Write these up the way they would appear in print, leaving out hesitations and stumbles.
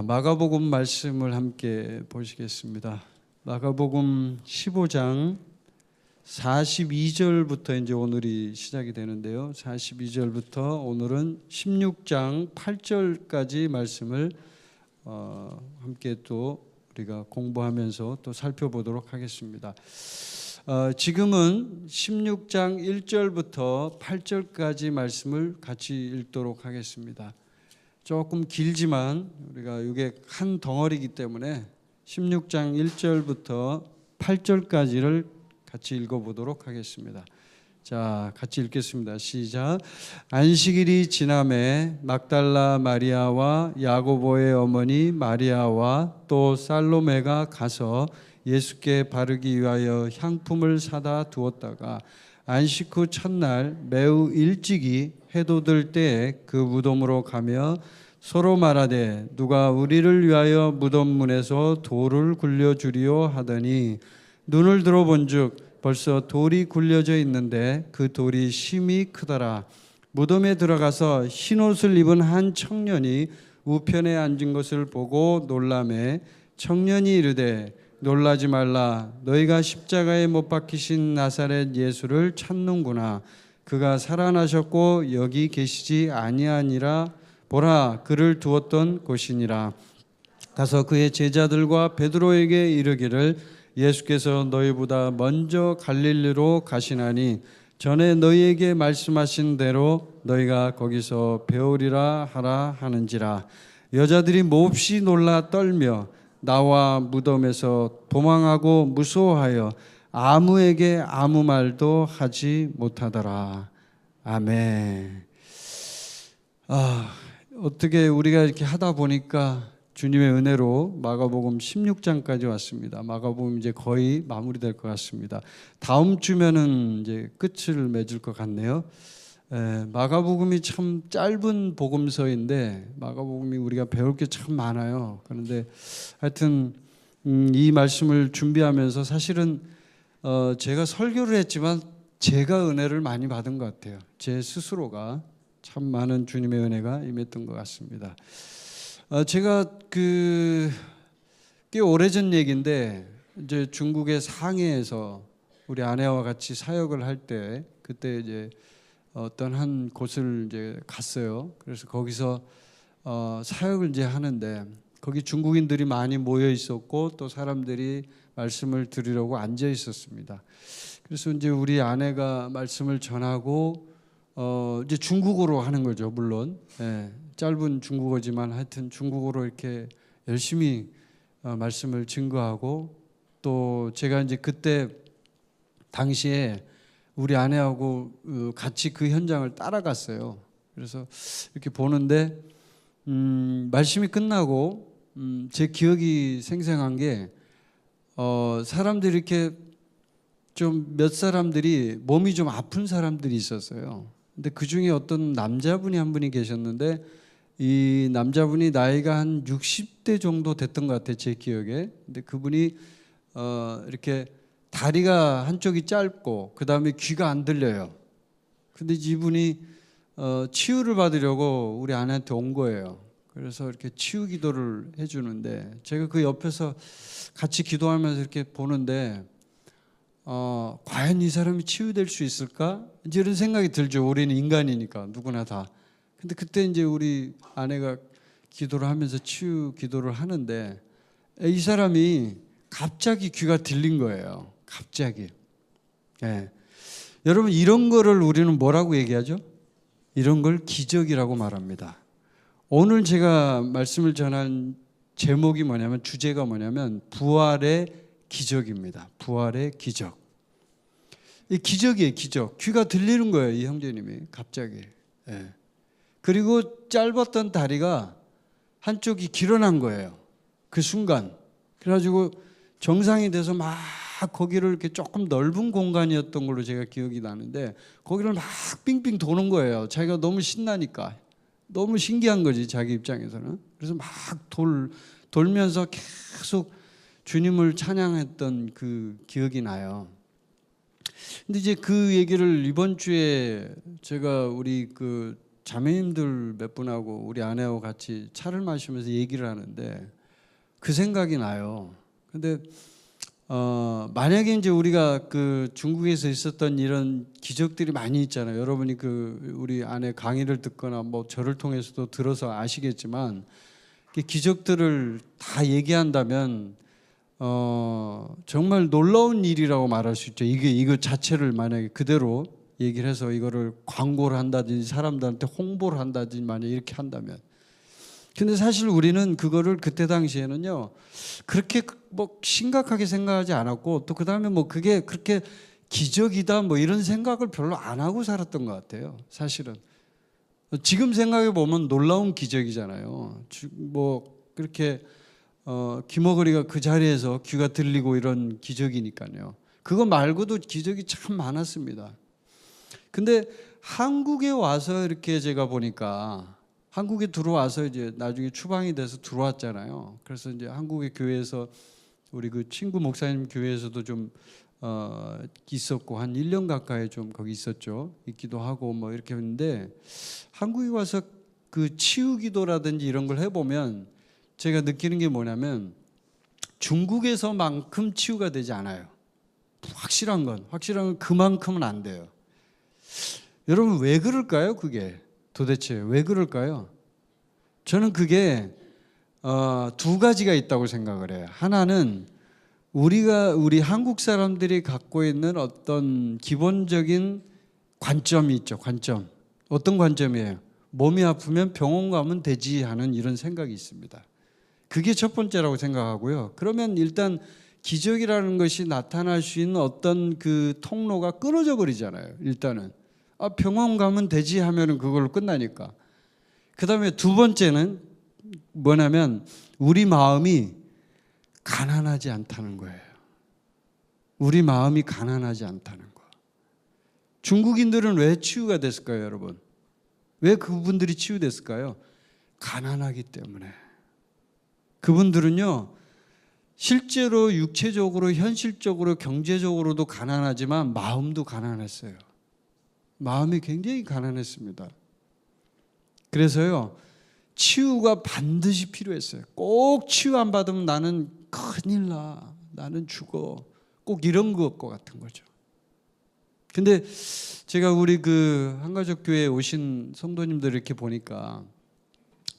자, 마가복음 말씀을 함께 보시겠습니다. 마가복음 15장 42절부터 이제 오늘이 시작이 되는데요. 42절부터 오늘은 16장 8절까지 말씀을 함께 또 우리가 공부하면서 또 살펴보도록 하겠습니다. 지금은 16장 1절부터 8절까지 말씀을 같이 읽도록 하겠습니다. 조금 길지만 우리가 이게 한 덩어리이기 때문에 16장 1절부터 8절까지를 같이 읽어보도록 하겠습니다. 자, 같이 읽겠습니다. 시작. 안식일이 지남에 막달라 마리아와 야고보의 어머니 마리아와 또 살로메가 가서 예수께 바르기 위하여 향품을 사다 두었다가 안식 후 첫날 매우 일찍이 해도 들 때에 그 무덤으로 가며 서로 말하되 누가 우리를 위하여 무덤 문에서 돌을 굴려주리요 하더니 눈을 들어본즉 벌써 돌이 굴려져 있는데 그 돌이 심히 크더라. 무덤에 들어가서 흰옷을 입은 한 청년이 우편에 앉은 것을 보고 놀라매 청년이 이르되 놀라지 말라. 너희가 십자가에 못 박히신 나사렛 예수를 찾는구나. 그가 살아나셨고 여기 계시지 아니하니라. 보라, 그를 두었던 곳이니라. 가서 그의 제자들과 베드로에게 이르기를 예수께서 너희보다 먼저 갈릴리로 가시나니 전에 너희에게 말씀하신 대로 너희가 거기서 배우리라 하라 하는지라. 여자들이 몹시 놀라 떨며 나와 무덤에서 도망하고 무서워하여 아무에게 아무 말도 하지 못하더라. 아멘. 어떻게 우리가 이렇게 하다 보니까 주님의 은혜로 마가복음 16장까지 왔습니다. 마가복음 이제 거의 마무리될 것 같습니다. 다음 주면은 이제 끝을 맺을 것 같네요. 마가복음이 참 짧은 복음서인데 마가복음이 우리가 배울 게 참 많아요. 그런데 하여튼 이 말씀을 준비하면서 사실은 제가 설교를 했지만 제가 은혜를 많이 받은 것 같아요. 제 스스로가 참 많은 주님의 은혜가 임했던 것 같습니다. 제가 꽤 오래전 얘기인데 이제 중국의 상해에서 우리 아내와 같이 사역을 할 때 그때 이제 어떤 한 곳을 이제 갔어요. 그래서 거기서 사역을 이제 하는데 거기 중국인들이 많이 모여 있었고 또 사람들이 말씀을 들으려고 앉아 있었습니다. 그래서 이제 우리 아내가 말씀을 전하고 이제 중국어로 하는 거죠, 물론. 짧은 중국어지만 하여튼 중국어로 이렇게 열심히 말씀을 증거하고 또 제가 이제 그때 당시에 우리 아내하고 같이 그 현장을 따라갔어요. 그래서 이렇게 보는데 말씀이 끝나고 제 기억이 생생한 게 사람들이 이렇게 좀 몇 사람들이 몸이 좀 아픈 사람들이 있었어요. 근데 그 중에 어떤 남자분이 한 분이 계셨는데 이 남자분이 나이가 한 60대 정도 됐던 것 같아요, 제 기억에. 근데 그분이 이렇게 다리가 한쪽이 짧고 그 다음에 귀가 안 들려요. 근데 이분이 치유를 받으려고 우리 아내한테 온 거예요. 그래서 이렇게 치유 기도를 해주는데 제가 그 옆에서 같이 기도하면서 이렇게 보는데 과연 이 사람이 치유될 수 있을까? 이제 이런 생각이 들죠. 우리는 인간이니까 누구나 다. 근데 그때 이제 우리 아내가 기도를 하면서 치유 기도를 하는데 이 사람이 갑자기 귀가 들린 거예요. 갑자기. 여러분 이런 거를 우리는 뭐라고 얘기하죠? 이런 걸 기적이라고 말합니다. 오늘 제가 말씀을 전한 제목이 뭐냐면 주제가 뭐냐면 부활의 기적입니다. 부활의 기적. 이 기적이에요, 기적. 귀가 들리는 거예요, 이 형제님이 갑자기. 그리고 짧았던 다리가 한쪽이 길어난 거예요. 그 순간. 그래가지고 정상이 돼서 막 거기를 이렇게 조금 넓은 공간이었던 걸로 제가 기억이 나는데 거기를 막 빙빙 도는 거예요. 자기가 너무 신나니까. 너무 신기한 거지, 자기 입장에서는. 그래서 막 돌면서 계속 주님을 찬양했던 그 기억이 나요. 근데 이제 그 얘기를 이번 주에 제가 우리 그 자매님들 몇 분하고 우리 아내하고 같이 차를 마시면서 얘기를 하는데 그 생각이 나요. 근데 만약에 이제 우리가 그 중국에서 있었던 이런 기적들이 많이 있잖아요. 여러분이 그 우리 아내 강의를 듣거나 뭐 저를 통해서도 들어서 아시겠지만 기적들을 다 얘기한다면 정말 놀라운 일이라고 말할 수 있죠. 이거 자체를 만약에 그대로 얘기를 해서 이거를 광고를 한다든지 사람들한테 홍보를 한다든지 만약 이렇게 한다면. 근데 사실 우리는 그거를 그때 당시에는요 그렇게 뭐 심각하게 생각하지 않았고 또 그 다음에 뭐 그게 그렇게 기적이다 뭐 이런 생각을 별로 안 하고 살았던 것 같아요. 사실은 지금 생각해 보면 놀라운 기적이잖아요. 뭐 그렇게 귀머거리가 그 자리에서 귀가 들리고 이런 기적이니까요. 그거 말고도 기적이 참 많았습니다. 근데 한국에 와서 이렇게 제가 보니까 한국에 들어와서 이제 나중에 추방이 돼서 들어왔잖아요. 그래서 이제 한국의 교회에서 우리 그 친구 목사님 교회에서도 좀 있었고 한 1년 가까이 좀 거기 있었죠. 있기도 하고 뭐 이렇게 했는데 한국에 와서 그 치유 기도라든지 이런 걸 해보면 제가 느끼는 게 뭐냐면 중국에서만큼 치유가 되지 않아요. 확실한 건 그만큼은 안 돼요. 여러분 왜 그럴까요? 그게 도대체 왜 그럴까요? 저는 그게 두 가지가 있다고 생각을 해요. 하나는 우리 한국 사람들이 갖고 있는 어떤 기본적인 관점이 있죠. 관점. 어떤 관점이에요? 몸이 아프면 병원 가면 되지 하는 이런 생각이 있습니다. 그게 첫 번째라고 생각하고요. 그러면 일단 기적이라는 것이 나타날 수 있는 어떤 그 통로가 끊어져 버리잖아요. 일단은 병원 가면 되지 하면은 그걸로 끝나니까. 그 다음에 두 번째는 뭐냐면 우리 마음이 가난하지 않다는 거예요. 우리 마음이 가난하지 않다는 거. 중국인들은 왜 치유가 됐을까요, 여러분? 왜 그분들이 치유됐을까요? 가난하기 때문에. 그분들은요, 실제로 육체적으로, 현실적으로, 경제적으로도 가난하지만 마음도 가난했어요. 마음이 굉장히 가난했습니다. 그래서요, 치유가 반드시 필요했어요. 꼭 치유 안 받으면 나는 큰일 나. 나는 죽어. 꼭 이런 것 같은 거죠. 근데 제가 우리 그 한가족 교회에 오신 성도님들 이렇게 보니까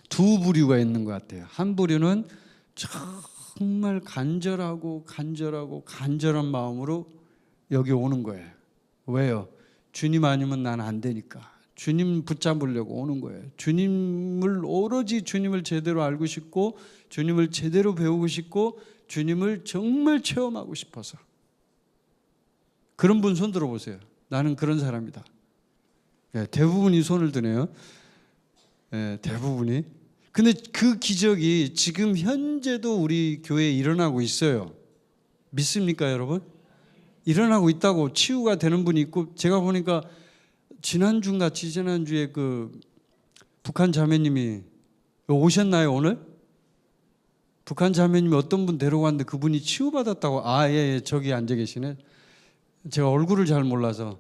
두 부류가 있는 것 같아요. 한 부류는 정말 간절한 마음으로 여기 오는 거예요. 왜요? 주님 아니면 난 안 되니까. 주님 붙잡으려고 오는 거예요. 오로지 주님을 제대로 알고 싶고 주님을 제대로 배우고 싶고 주님을 정말 체험하고 싶어서. 그런 분 손 들어보세요. 나는 그런 사람이다. 네, 대부분이 손을 드네요. 네, 대부분이. 근데 그 기적이 지금 현재도 우리 교회에 일어나고 있어요. 믿습니까, 여러분? 일어나고 있다고. 치유가 되는 분이 있고, 제가 보니까 지난주에 그 북한 자매님이 오셨나요, 오늘? 북한 자매님이 어떤 분 데려왔는데 그분이 치유받았다고. 예, 저기 앉아 계시네. 제가 얼굴을 잘 몰라서.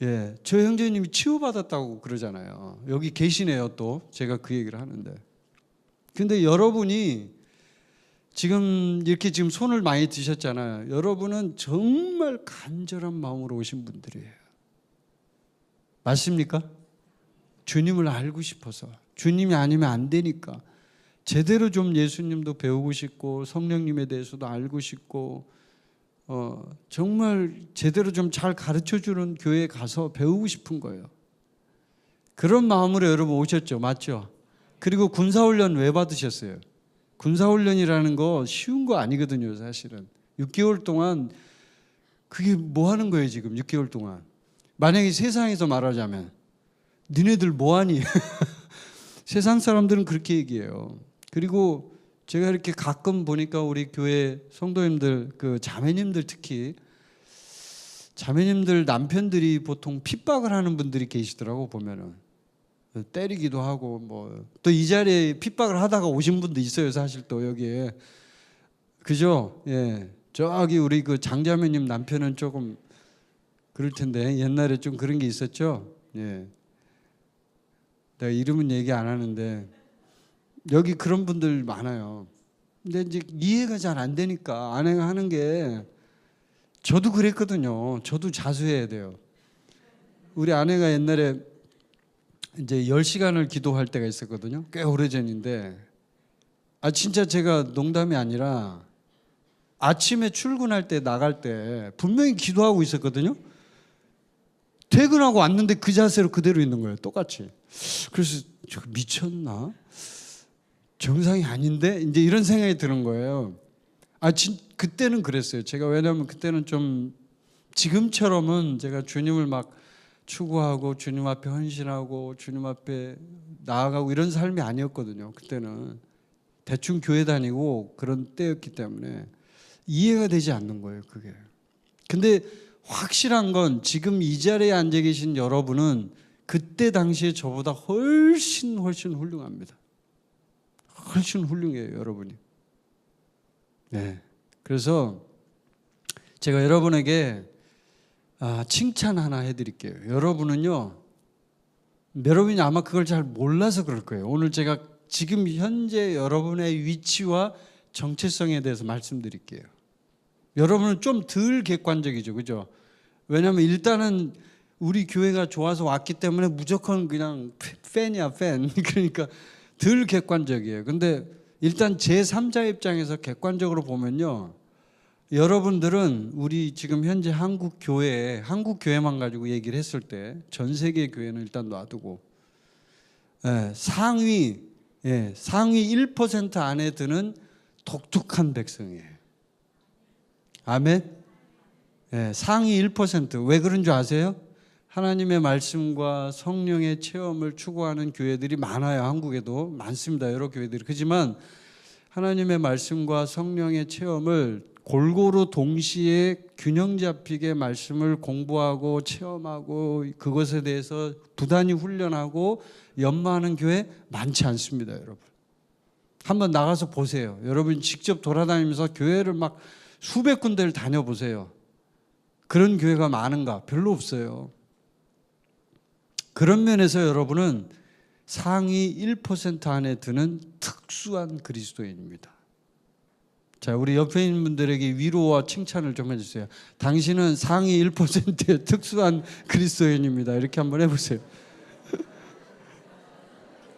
예, 저 형제님이 치유받았다고 그러잖아요. 여기 계시네요, 또. 제가 그 얘기를 하는데. 근데 여러분이 지금 이렇게 지금 손을 많이 드셨잖아요. 여러분은 정말 간절한 마음으로 오신 분들이에요. 맞습니까? 주님을 알고 싶어서. 주님이 아니면 안 되니까. 제대로 좀 예수님도 배우고 싶고 성령님에 대해서도 알고 싶고 정말 제대로 좀 잘 가르쳐주는 교회에 가서 배우고 싶은 거예요. 그런 마음으로 여러분 오셨죠. 맞죠? 그리고 군사훈련 왜 받으셨어요? 군사훈련이라는 거 쉬운 거 아니거든요. 사실은 6개월 동안 그게 뭐 하는 거예요 지금 6개월 동안. 만약에 세상에서 말하자면 니네들 뭐하니? 세상 사람들은 그렇게 얘기해요. 그리고 제가 이렇게 가끔 보니까 우리 교회 성도님들, 그 자매님들 특히 자매님들 남편들이 보통 핍박을 하는 분들이 계시더라고 보면은. 때리기도 하고 뭐 또 이 자리에 핍박을 하다가 오신 분도 있어요. 사실 또 여기에. 그죠? 예. 저기 우리 그 장자매님 남편은 조금 그럴 텐데 옛날에 좀 그런 게 있었죠. 예. 내가 이름은 얘기 안 하는데 여기 그런 분들 많아요. 근데 이제 이해가 잘 안 되니까 아내가 하는 게, 저도 그랬거든요. 저도 자수해야 돼요. 우리 아내가 옛날에 이제 10시간을 기도할 때가 있었거든요. 꽤 오래전인데, 진짜 제가 농담이 아니라 아침에 출근할 때 나갈 때 분명히 기도하고 있었거든요. 퇴근하고 왔는데 그 자세로 그대로 있는 거예요. 똑같이. 그래서 저 미쳤나? 정상이 아닌데? 이제 이런 생각이 드는 거예요. 그때는 그랬어요. 제가 왜냐하면 그때는 좀 지금처럼은 제가 주님을 막 추구하고 주님 앞에 헌신하고 주님 앞에 나아가고 이런 삶이 아니었거든요. 그때는 대충 교회 다니고 그런 때였기 때문에 이해가 되지 않는 거예요, 그게. 근데 확실한 건 지금 이 자리에 앉아 계신 여러분은 그때 당시에 저보다 훨씬 훌륭합니다. 훨씬 훌륭해요, 여러분이. 네. 그래서 제가 여러분에게 칭찬 하나 해드릴게요. 여러분은요, 여러분이 아마 그걸 잘 몰라서 그럴 거예요. 오늘 제가 지금 현재 여러분의 위치와 정체성에 대해서 말씀드릴게요. 여러분은 좀 덜 객관적이죠, 그죠? 왜냐하면 일단은 우리 교회가 좋아서 왔기 때문에 무조건 그냥 팬이야, 팬. 그러니까 덜 객관적이에요. 근데 일단 제3자 입장에서 객관적으로 보면요, 여러분들은 우리 지금 현재 한국 교회만 가지고 얘기를 했을 때 전 세계 교회는 일단 놔두고 상위 1% 안에 드는 독특한 백성이에요. 아멘. 상위 1%. 왜 그런 줄 아세요? 하나님의 말씀과 성령의 체험을 추구하는 교회들이 많아요. 한국에도 많습니다. 여러 교회들이. 그렇지만 하나님의 말씀과 성령의 체험을 골고루 동시에 균형 잡히게 말씀을 공부하고 체험하고 그것에 대해서 부단히 훈련하고 연마하는 교회 많지 않습니다, 여러분. 한번 나가서 보세요. 여러분 직접 돌아다니면서 교회를 막 수백 군데를 다녀보세요. 그런 교회가 많은가? 별로 없어요. 그런 면에서 여러분은 상위 1% 안에 드는 특수한 그리스도인입니다. 자, 우리 옆에 있는 분들에게 위로와 칭찬을 좀 해주세요. 당신은 상위 1%의 특수한 그리스도인입니다. 이렇게 한번 해보세요.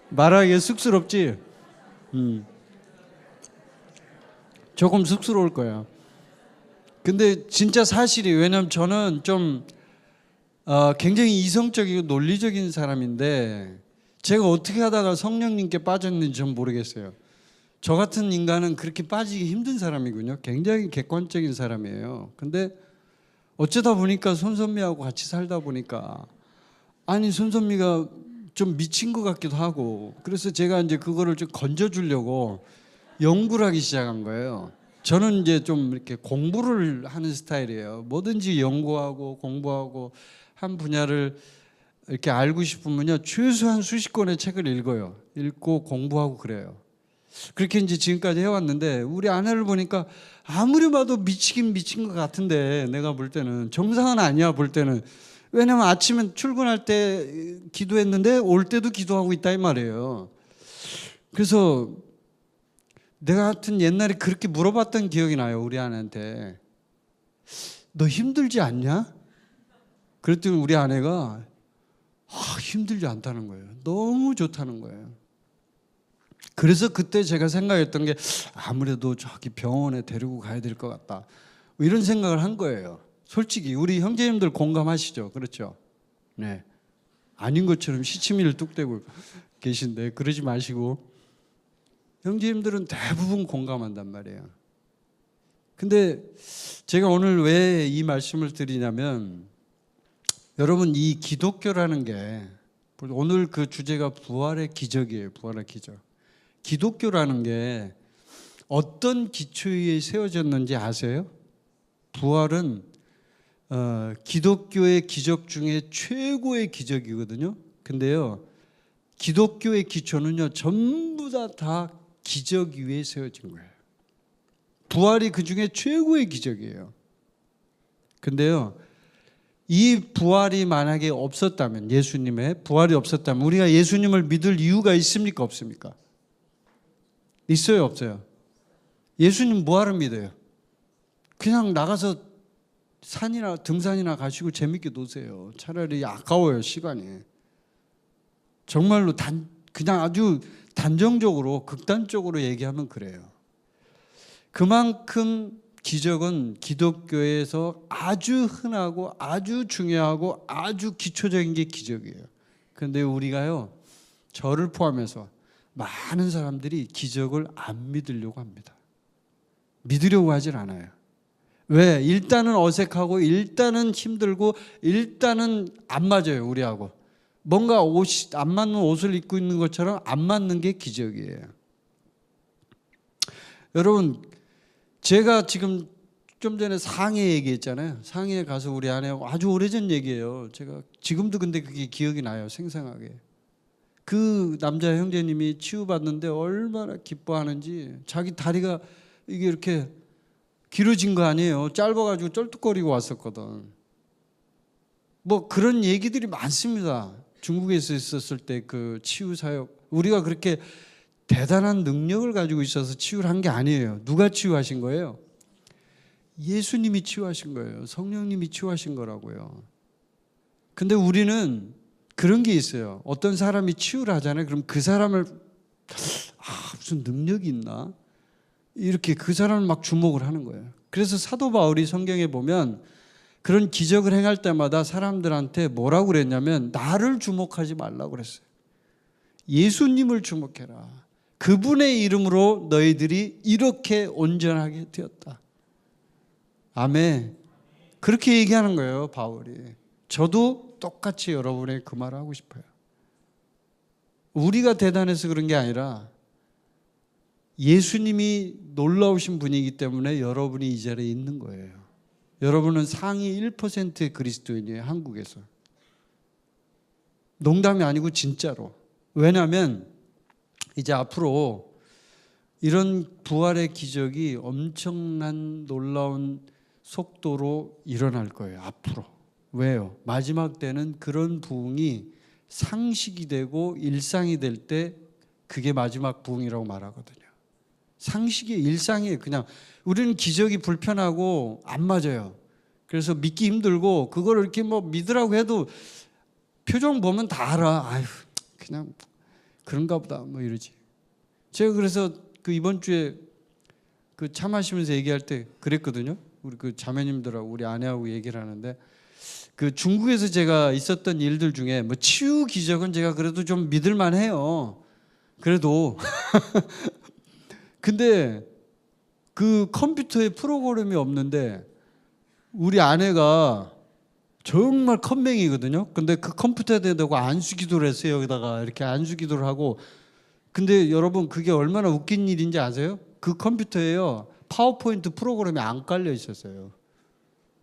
말하기에 쑥스럽지? 조금 쑥스러울 거야. 근데 진짜 사실이에요. 왜냐하면 저는 좀 굉장히 이성적이고 논리적인 사람인데 제가 어떻게 하다가 성령님께 빠졌는지 전 모르겠어요. 저 같은 인간은 그렇게 빠지기 힘든 사람이군요. 굉장히 객관적인 사람이에요. 근데 어쩌다 보니까 손선미하고 같이 살다 보니까 손선미가 좀 미친 것 같기도 하고, 그래서 제가 이제 그거를 좀 건져주려고 연구를 하기 시작한 거예요. 저는 이제 좀 이렇게 공부를 하는 스타일이에요. 뭐든지 연구하고 공부하고 한 분야를 이렇게 알고 싶으면요, 최소한 수십 권의 책을 읽어요. 읽고 공부하고 그래요. 그렇게 이제 지금까지 해왔는데 우리 아내를 보니까 아무리 봐도 미친 것 같은데, 내가 볼 때는 정상은 아니야, 볼 때는. 왜냐면 아침에 출근할 때 기도했는데 올 때도 기도하고 있다 이 말이에요. 그래서 내가 하여튼 옛날에 그렇게 물어봤던 기억이 나요, 우리 아내한테. 너 힘들지 않냐? 그랬더니 우리 아내가 힘들지 않다는 거예요. 너무 좋다는 거예요. 그래서 그때 제가 생각했던 게 아무래도 저기 병원에 데리고 가야 될 것 같다, 이런 생각을 한 거예요. 솔직히 우리 형제님들 공감하시죠? 그렇죠? 네. 아닌 것처럼 시치미를 뚝대고 계신데 그러지 마시고, 형제님들은 대부분 공감한단 말이에요. 근데 제가 오늘 왜 이 말씀을 드리냐면, 여러분 이 기독교라는 게, 오늘 그 주제가 부활의 기적이에요. 부활의 기적. 기독교라는 게 어떤 기초에 세워졌는지 아세요? 부활은 기독교의 기적 중에 최고의 기적이거든요. 근데요, 기독교의 기초는요 전부 다 기적 위에 세워진 거예요. 부활이 그 중에 최고의 기적이에요. 근데요, 이 부활이 만약에 없었다면, 예수님의 부활이 없었다면 우리가 예수님을 믿을 이유가 있습니까? 없습니까? 있어요? 없어요? 예수님 뭐하러 믿어요? 그냥 나가서 산이나 등산이나 가시고 재밌게 노세요. 차라리 아까워요, 시간이. 정말로 그냥 아주 단정적으로, 극단적으로 얘기하면 그래요. 그만큼 기적은 기독교에서 아주 흔하고 아주 중요하고 아주 기초적인 게 기적이에요. 그런데 우리가요, 저를 포함해서 많은 사람들이 기적을 안 믿으려고 합니다. 믿으려고 하질 않아요. 왜? 일단은 어색하고 일단은 힘들고 일단은 안 맞아요, 우리하고. 뭔가 안 맞는 옷을 입고 있는 것처럼 안 맞는 게 기적이에요. 여러분, 제가 지금 좀 전에 상해 얘기했잖아요. 상해에 가서 우리 아내하고 아주 오래전 얘기예요. 제가 지금도 근데 그게 기억이 나요, 생생하게. 그 남자 형제님이 치유받는데 얼마나 기뻐하는지. 자기 다리가 이게 이렇게 길어진 거 아니에요. 짧아가지고 쩔뚝거리고 왔었거든. 뭐 그런 얘기들이 많습니다. 중국에서 있었을 때 그 치유 사역, 우리가 그렇게 대단한 능력을 가지고 있어서 치유를 한 게 아니에요. 누가 치유하신 거예요? 예수님이 치유하신 거예요. 성령님이 치유하신 거라고요. 근데 우리는 그런 게 있어요. 어떤 사람이 치유를 하잖아요. 그럼 그 사람을 무슨 능력이 있나? 이렇게 그 사람을 막 주목을 하는 거예요. 그래서 사도 바울이 성경에 보면 그런 기적을 행할 때마다 사람들한테 뭐라고 그랬냐면 나를 주목하지 말라고 그랬어요. 예수님을 주목해라. 그분의 이름으로 너희들이 이렇게 온전하게 되었다. 아멘. 그렇게 얘기하는 거예요, 바울이. 저도 똑같이 여러분에게 그 말을 하고 싶어요. 우리가 대단해서 그런 게 아니라 예수님이 놀라우신 분이기 때문에 여러분이 이 자리에 있는 거예요. 여러분은 상위 1%의 그리스도인이에요, 한국에서. 농담이 아니고 진짜로. 왜냐하면 이제 앞으로 이런 부활의 기적이 엄청난 놀라운 속도로 일어날 거예요, 앞으로. 왜요? 마지막 때는 그런 부흥이 상식이 되고 일상이 될 때 그게 마지막 부흥이라고 말하거든요. 상식이 일상이에요. 그냥 우리는 기적이 불편하고 안 맞아요. 그래서 믿기 힘들고 그걸 이렇게 뭐 믿으라고 해도 표정 보면 다 알아. 아유, 그냥 그런가 보다 뭐 이러지. 제가 그래서 그 이번 주에 그 차 마시면서 얘기할 때 그랬거든요. 우리 그 자매님들하고 우리 아내하고 얘기를 하는데 그 중국에서 제가 있었던 일들 중에 뭐 치유 기적은 제가 그래도 좀 믿을 만해요. 그래도 근데 그 컴퓨터에 프로그램이 없는데 우리 아내가 정말 컴맹이거든요. 근데 그 컴퓨터에 대고 안수기도를 했어요. 여기다가 이렇게 안수기도를 하고. 근데 여러분 그게 얼마나 웃긴 일인지 아세요? 그 컴퓨터에요, 파워포인트 프로그램이 안 깔려 있었어요.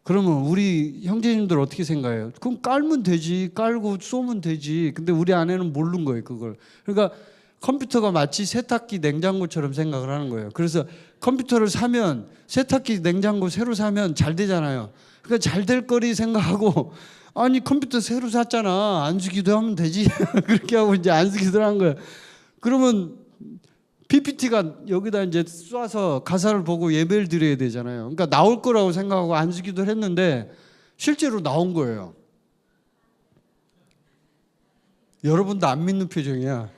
그러면 우리 형제님들 어떻게 생각해요? 그럼 깔면 되지, 깔고 쏘면 되지. 근데 우리 아내는 모르는 거예요, 그걸. 그러니까 컴퓨터가 마치 세탁기, 냉장고처럼 생각을 하는 거예요. 그래서 컴퓨터를 사면, 세탁기, 냉장고 새로 사면 잘 되잖아요. 그러니까 잘 될 거리 생각하고, 아니 컴퓨터 새로 샀잖아, 안수기도 하면 되지. 그렇게 하고 이제 안수기도를 한 거예요. 그러면 PPT가 여기다 이제 쏴서 가사를 보고 예배를 드려야 되잖아요. 그러니까 나올 거라고 생각하고 안수기도를 했는데 실제로 나온 거예요. 여러분도 안 믿는 표정이야.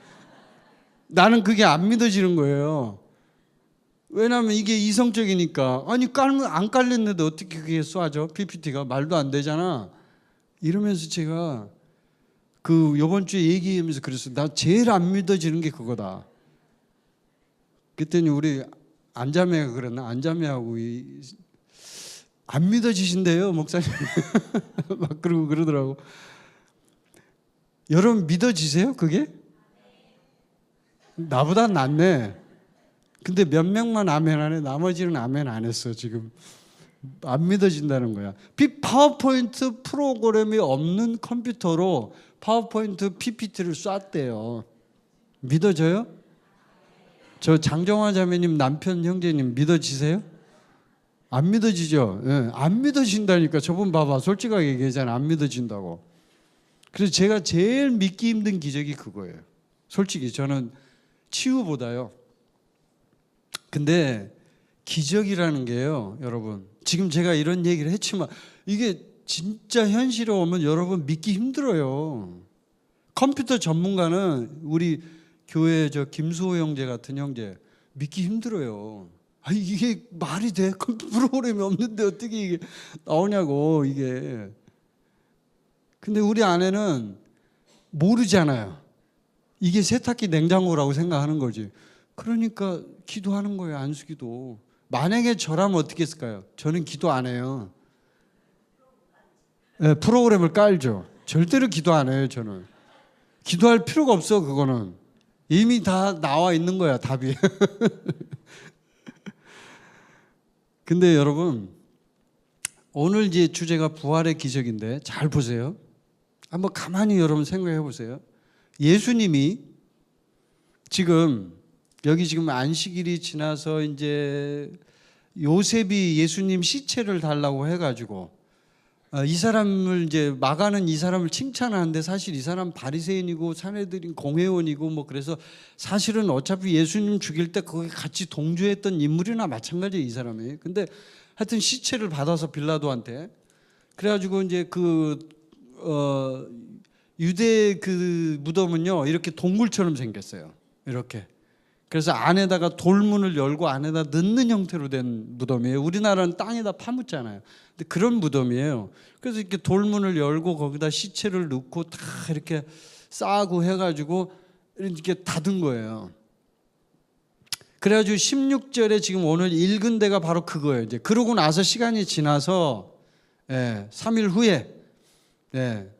나는 그게 안 믿어지는 거예요. 왜냐하면 이게 이성적이니까. 아니 깔면 안 깔렸는데 어떻게 그게 쏴져? PPT가 말도 안 되잖아. 이러면서 제가 그 이번 주에 얘기하면서 그랬어요. 나 제일 안 믿어지는 게 그거다. 그랬더니 우리 안자매가 그랬나? 안자매하고 안 믿어지신대요, 목사님. 막 그러고 그러더라고. 여러분 믿어지세요, 그게? 나보다 낫네. 근데 몇 명만 아멘 안 해. 나머지는 아멘 안 했어, 지금. 안 믿어진다는 거야. 파워포인트 프로그램이 없는 컴퓨터로 파워포인트 PPT를 쐈대요. 믿어져요? 저 장정화 자매님 남편 형제님 믿어지세요? 안 믿어지죠? 예, 안 믿어진다니까. 저분 봐봐. 솔직하게 얘기하잖아. 안 믿어진다고. 그래서 제가 제일 믿기 힘든 기적이 그거예요. 솔직히 저는 치유보다요. 근데 기적이라는 게요, 여러분. 지금 제가 이런 얘기를 했지만 이게 진짜 현실에 오면 여러분 믿기 힘들어요. 컴퓨터 전문가는 우리 교회 저 김수호 형제 같은 형제 믿기 힘들어요. 아, 이게 말이 돼? 컴퓨터 프로그램이 없는데 어떻게 이게 나오냐고 이게. 근데 우리 아내는 모르잖아요. 이게 세탁기 냉장고라고 생각하는 거지. 그러니까 기도하는 거예요. 안수기도. 만약에 저라면 어떻게 했을까요? 저는 기도 안 해요. 네, 프로그램을 깔죠. 절대로 기도 안 해요. 저는 기도할 필요가 없어. 그거는 이미 다 나와 있는 거야, 답이. 근데 여러분, 오늘 이제 주제가 부활의 기적인데 잘 보세요. 한번 가만히 여러분 생각해 보세요. 예수님이 지금 여기 지금 안식일이 지나서 이제 요셉이 예수님 시체를 달라고 해가지고 이 사람을 이제 마가는 이 사람을 칭찬하는데 사실 이 사람 바리새인이고 사내들인 공회원이고 뭐 그래서 사실은 어차피 예수님 죽일 때 거기 같이 동조했던 인물이나 마찬가지예요, 이 사람이. 근데 하여튼 시체를 받아서 빌라도한테 그래가지고 이제 유대 그 무덤은요 이렇게 동굴처럼 생겼어요. 이렇게. 그래서 안에다가 돌문을 열고 안에다 넣는 형태로 된 무덤이에요. 우리나라는 땅에다 파묻잖아요. 근데 그런 무덤이에요. 그래서 이렇게 돌문을 열고 거기다 시체를 넣고 다 이렇게 싸고 해가지고 이렇게 닫은 거예요. 그래가지고 16절에 지금 오늘 읽은 데가 바로 그거예요. 이제 그러고 나서 시간이 지나서 3일 후에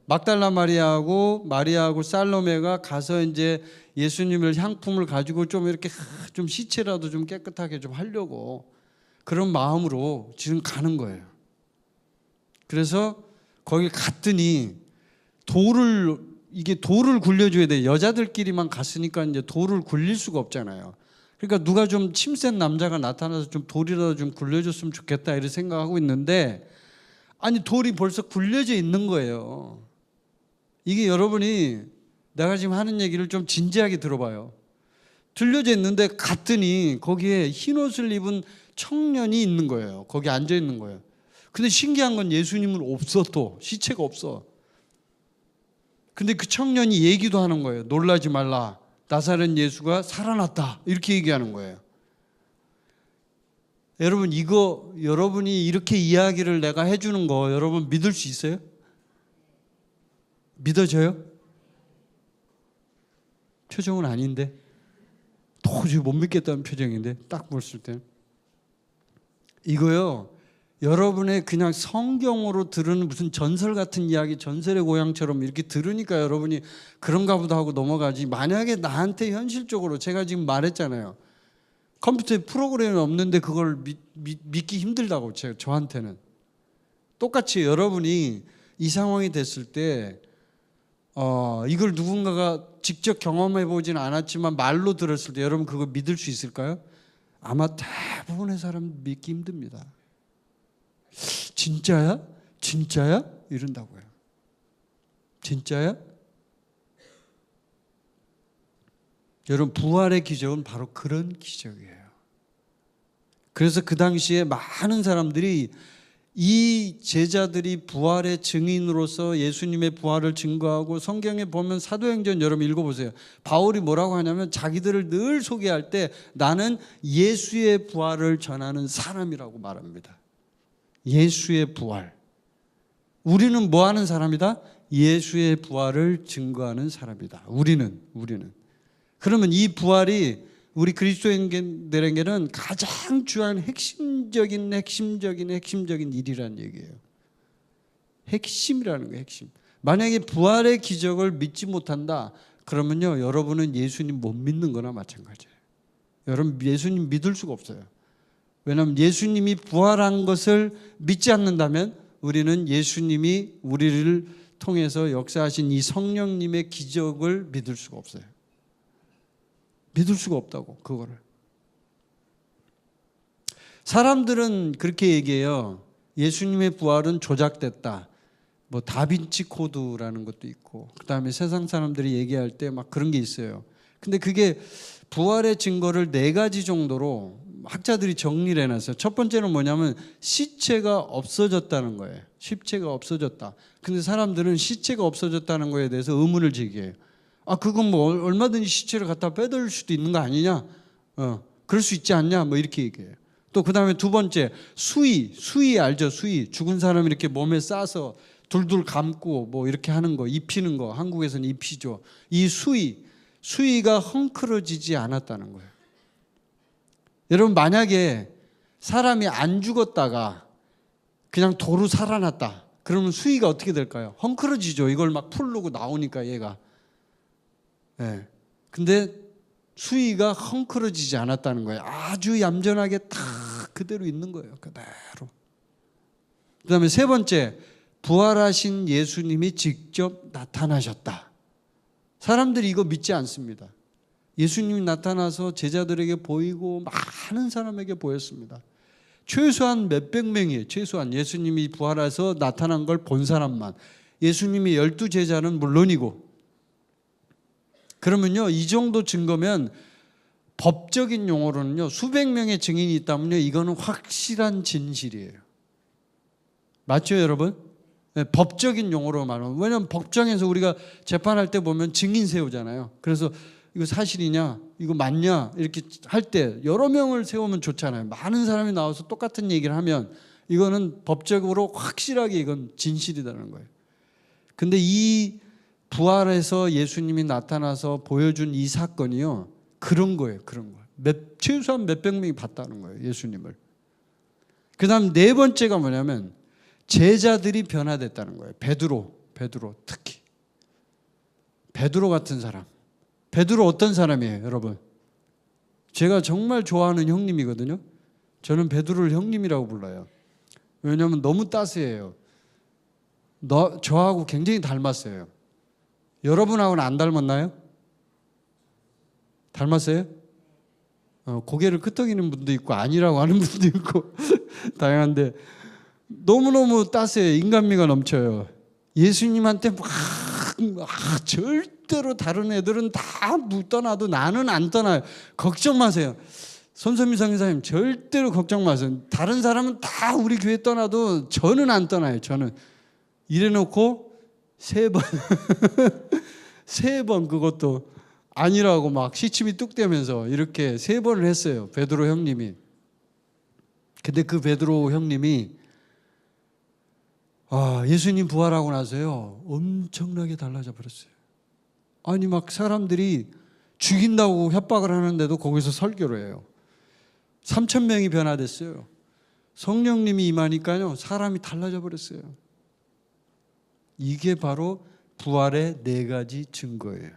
막달라 마리아하고 살로메가 가서 이제 예수님을 향품을 가지고 좀 이렇게 좀 시체라도 좀 깨끗하게 좀 하려고 그런 마음으로 지금 가는 거예요. 그래서 거기 갔더니 돌을 굴려줘야 돼. 여자들끼리만 갔으니까 이제 돌을 굴릴 수가 없잖아요. 그러니까 누가 좀 침센 남자가 나타나서 좀 돌이라도 좀 굴려줬으면 좋겠다 이렇게 생각하고 있는데 아니 돌이 벌써 굴려져 있는 거예요. 이게 여러분이 내가 지금 하는 얘기를 좀 진지하게 들어봐요. 들려져 있는데 갔더니 거기에 흰 옷을 입은 청년이 있는 거예요. 거기 앉아 있는 거예요. 근데 신기한 건 예수님은 없어. 또 시체가 없어. 근데 그 청년이 얘기도 하는 거예요. 놀라지 말라. 나사렛 예수가 살아났다. 이렇게 얘기하는 거예요. 여러분 이거 여러분이 이렇게 이야기를 내가 해주는 거 여러분 믿을 수 있어요? 믿어져요? 표정은 아닌데 도저히 못 믿겠다는 표정인데 딱 봤을 때 이거요 여러분의 그냥 성경으로 들은 무슨 전설 같은 이야기 전설의 고향처럼 이렇게 들으니까 여러분이 그런가 보다 하고 넘어가지 만약에 나한테 현실적으로 제가 지금 말했잖아요. 컴퓨터에 프로그램이 없는데 그걸 믿기 힘들다고 저한테는. 똑같이 여러분이 이 상황이 됐을 때 이걸 누군가가 직접 경험해 보진 않았지만 말로 들었을 때 여러분 그거 믿을 수 있을까요? 아마 대부분의 사람 믿기 힘듭니다. 진짜야? 진짜야? 이런다고요. 진짜야? 여러분 부활의 기적은 바로 그런 기적이에요. 그래서 그 당시에 많은 사람들이 이 제자들이 부활의 증인으로서 예수님의 부활을 증거하고 성경에 보면 사도행전 여러분 읽어보세요. 바울이 뭐라고 하냐면 자기들을 늘 소개할 때 나는 예수의 부활을 전하는 사람이라고 말합니다. 예수의 부활. 우리는 뭐 하는 사람이다? 예수의 부활을 증거하는 사람이다. 우리는. 그러면 이 부활이 우리 그리스도인들에게는 가장 중요한 핵심적인 일이라는 얘기예요. 핵심이라는 거예요. 핵심. 만약에 부활의 기적을 믿지 못한다 그러면요 여러분은 예수님 못 믿는 거나 마찬가지예요. 여러분 예수님 믿을 수가 없어요. 왜냐하면 예수님이 부활한 것을 믿지 않는다면 우리는 예수님이 우리를 통해서 역사하신 이 성령님의 기적을 믿을 수가 없어요. 믿을 수가 없다고 그거를. 사람들은 그렇게 얘기해요. 예수님의 부활은 조작됐다. 뭐 다빈치 코드라는 것도 있고, 그다음에 세상 사람들이 얘기할 때 막 그런 게 있어요. 근데 그게 부활의 증거를 4가지 정도로 학자들이 정리를 해놨어요. 첫 번째는 뭐냐면 시체가 없어졌다는 거예요. 시체가 없어졌다. 근데 사람들은 시체가 없어졌다는 거에 대해서 의문을 제기해요. 아, 그건 뭐 얼마든지 시체를 갖다 빼돌릴 수도 있는 거 아니냐? 그럴 수 있지 않냐? 뭐 이렇게 얘기해요. 또 그다음에 두 번째, 수의 알죠? 수의. 죽은 사람 이렇게 몸에 싸서 둘둘 감고 뭐 이렇게 하는 거, 입히는 거. 한국에서는 입히죠. 이 수의가 헝클어지지 않았다는 거예요. 여러분, 만약에 사람이 안 죽었다가 그냥 도로 살아났다. 그러면 수의가 어떻게 될까요? 헝클어지죠. 이걸 막 풀르고 나오니까 얘가. 예. 근데 수의가 헝클어지지 않았다는 거예요. 아주 얌전하게 딱 그대로 있는 거예요. 그대로. 그다음에 세 번째, 부활하신 예수님이 직접 나타나셨다. 사람들이 이거 믿지 않습니다. 예수님이 나타나서 제자들에게 보이고 많은 사람에게 보였습니다. 최소한 몇백 명이에요. 최소한 예수님이 부활해서 나타난 걸 본 사람만. 예수님이 12제자는 물론이고. 그러면요, 이 정도 증거면 법적인 용어로는요, 수백 명의 증인이 있다면요, 이거는 확실한 진실이에요. 맞죠, 여러분? 네, 법적인 용어로 말하면. 왜냐하면 법정에서 우리가 재판할 때 보면 증인 세우잖아요. 그래서 이거 사실이냐, 이거 맞냐 이렇게 할 때 여러 명을 세우면 좋잖아요. 많은 사람이 나와서 똑같은 얘기를 하면 이거는 법적으로 확실하게 이건 진실이라는 거예요. 근데 이 부활해서 예수님이 나타나서 보여준 이 사건이요, 그런 거예요. 그런 거. 최소한 몇백 명이 봤다는 거예요, 예수님을. 그 다음 네 번째가 뭐냐면 제자들이 변화됐다는 거예요. 베드로 특히. 베드로 같은 사람. 베드로 어떤 사람이에요, 여러분? 제가 정말 좋아하는 형님이거든요. 저는 베드로를 형님이라고 불러요. 왜냐하면 너무 따스해요. 저하고 굉장히 닮았어요. 여러분하고는 안 닮았나요? 닮았어요? 고개를 끄덕이는 분도 있고 아니라고 하는 분도 있고 다양한데 너무너무 따스해요. 인간미가 넘쳐요. 예수님한테 막 절대로 다른 애들은 다 떠나도 나는 안 떠나요. 걱정 마세요. 손선미 선교사님 절대로 걱정 마세요. 다른 사람은 다 우리 교회 떠나도 저는 안 떠나요. 저는 이래놓고 세 번 그것도 아니라고 막 시침이 뚝대면서 이렇게 3번을 했어요. 베드로 형님이. 근데 그 베드로 형님이 예수님 부활하고 나서요 엄청나게 달라져 버렸어요. 아니 막 사람들이 죽인다고 협박을 하는데도 거기서 설교를 해요. 3,000명이 변화됐어요. 성령님이 임하니까요 사람이 달라져 버렸어요. 이게 바로 부활의 4가지 증거예요.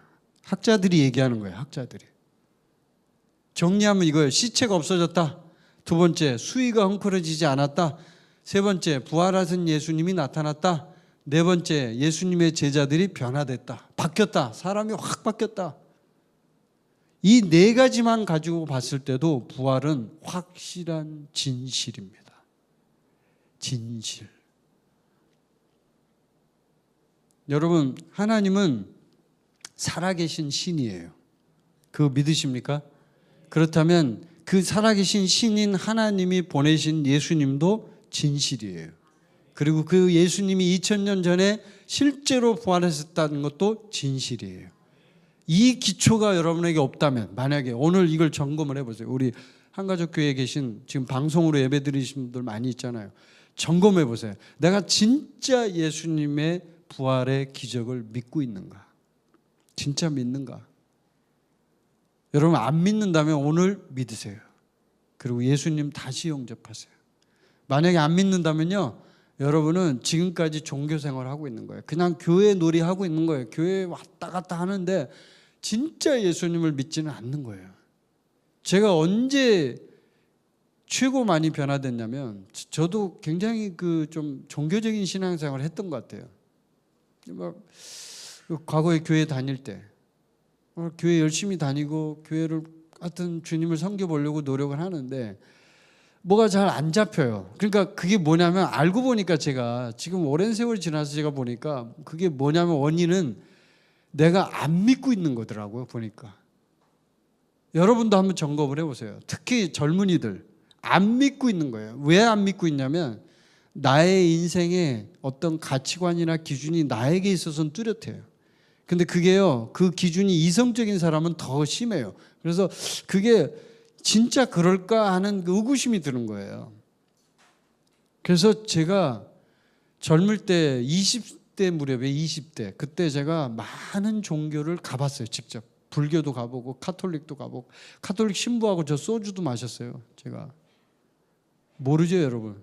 학자들이 얘기하는 거예요. 학자들이. 정리하면 이거예요. 시체가 없어졌다. 두 번째, 수위가 헝클어지지 않았다. 세 번째, 부활하신 예수님이 나타났다. 네 번째, 예수님의 제자들이 변화됐다. 바뀌었다. 사람이 확 바뀌었다. 이 4가지만 가지고 봤을 때도 부활은 확실한 진실입니다. 진실. 여러분, 하나님은 살아계신 신이에요. 그거 믿으십니까? 그렇다면 그 살아계신 신인 하나님이 보내신 예수님도 진실이에요. 그리고 그 예수님이 2000년 전에 실제로 부활하셨다는 것도 진실이에요. 이 기초가 여러분에게 없다면, 만약에 오늘 이걸 점검을 해보세요. 우리 한가족 교회에 계신 지금 방송으로 예배 드리신 분들 많이 있잖아요. 점검해 보세요. 내가 진짜 예수님의 부활의 기적을 믿고 있는가? 진짜 믿는가? 여러분 안 믿는다면 오늘 믿으세요. 그리고 예수님 다시 영접하세요. 만약에 안 믿는다면요, 여러분은 지금까지 종교 생활을 하고 있는 거예요. 그냥 교회 놀이 하고 있는 거예요. 교회에 왔다 갔다 하는데 진짜 예수님을 믿지는 않는 거예요. 제가 언제 최고 많이 변화됐냐면, 저도 굉장히 그 좀 종교적인 신앙생활을 했던 것 같아요. 막 과거에 교회 다닐 때 교회 열심히 다니고 교회를 하여튼 주님을 섬겨보려고 노력을 하는데 뭐가 잘 안 잡혀요. 그러니까 그게 뭐냐면 알고 보니까 제가 지금 오랜 세월이 지나서 제가 보니까 그게 뭐냐면 원인은 내가 안 믿고 있는 거더라고요. 보니까. 여러분도 한번 점검을 해보세요. 특히 젊은이들 안 믿고 있는 거예요. 왜 안 믿고 있냐면 나의 인생의 어떤 가치관이나 기준이 나에게 있어서는 뚜렷해요. 근데 그게요, 그 기준이 이성적인 사람은 더 심해요. 그래서 그게 진짜 그럴까 하는 그 의구심이 드는 거예요. 그래서 제가 젊을 때 20대 무렵에 20대 그때 제가 많은 종교를 가봤어요. 직접. 불교도 가보고 카톨릭도 가보고 카톨릭 신부하고 저 소주도 마셨어요. 제가. 모르죠, 여러분.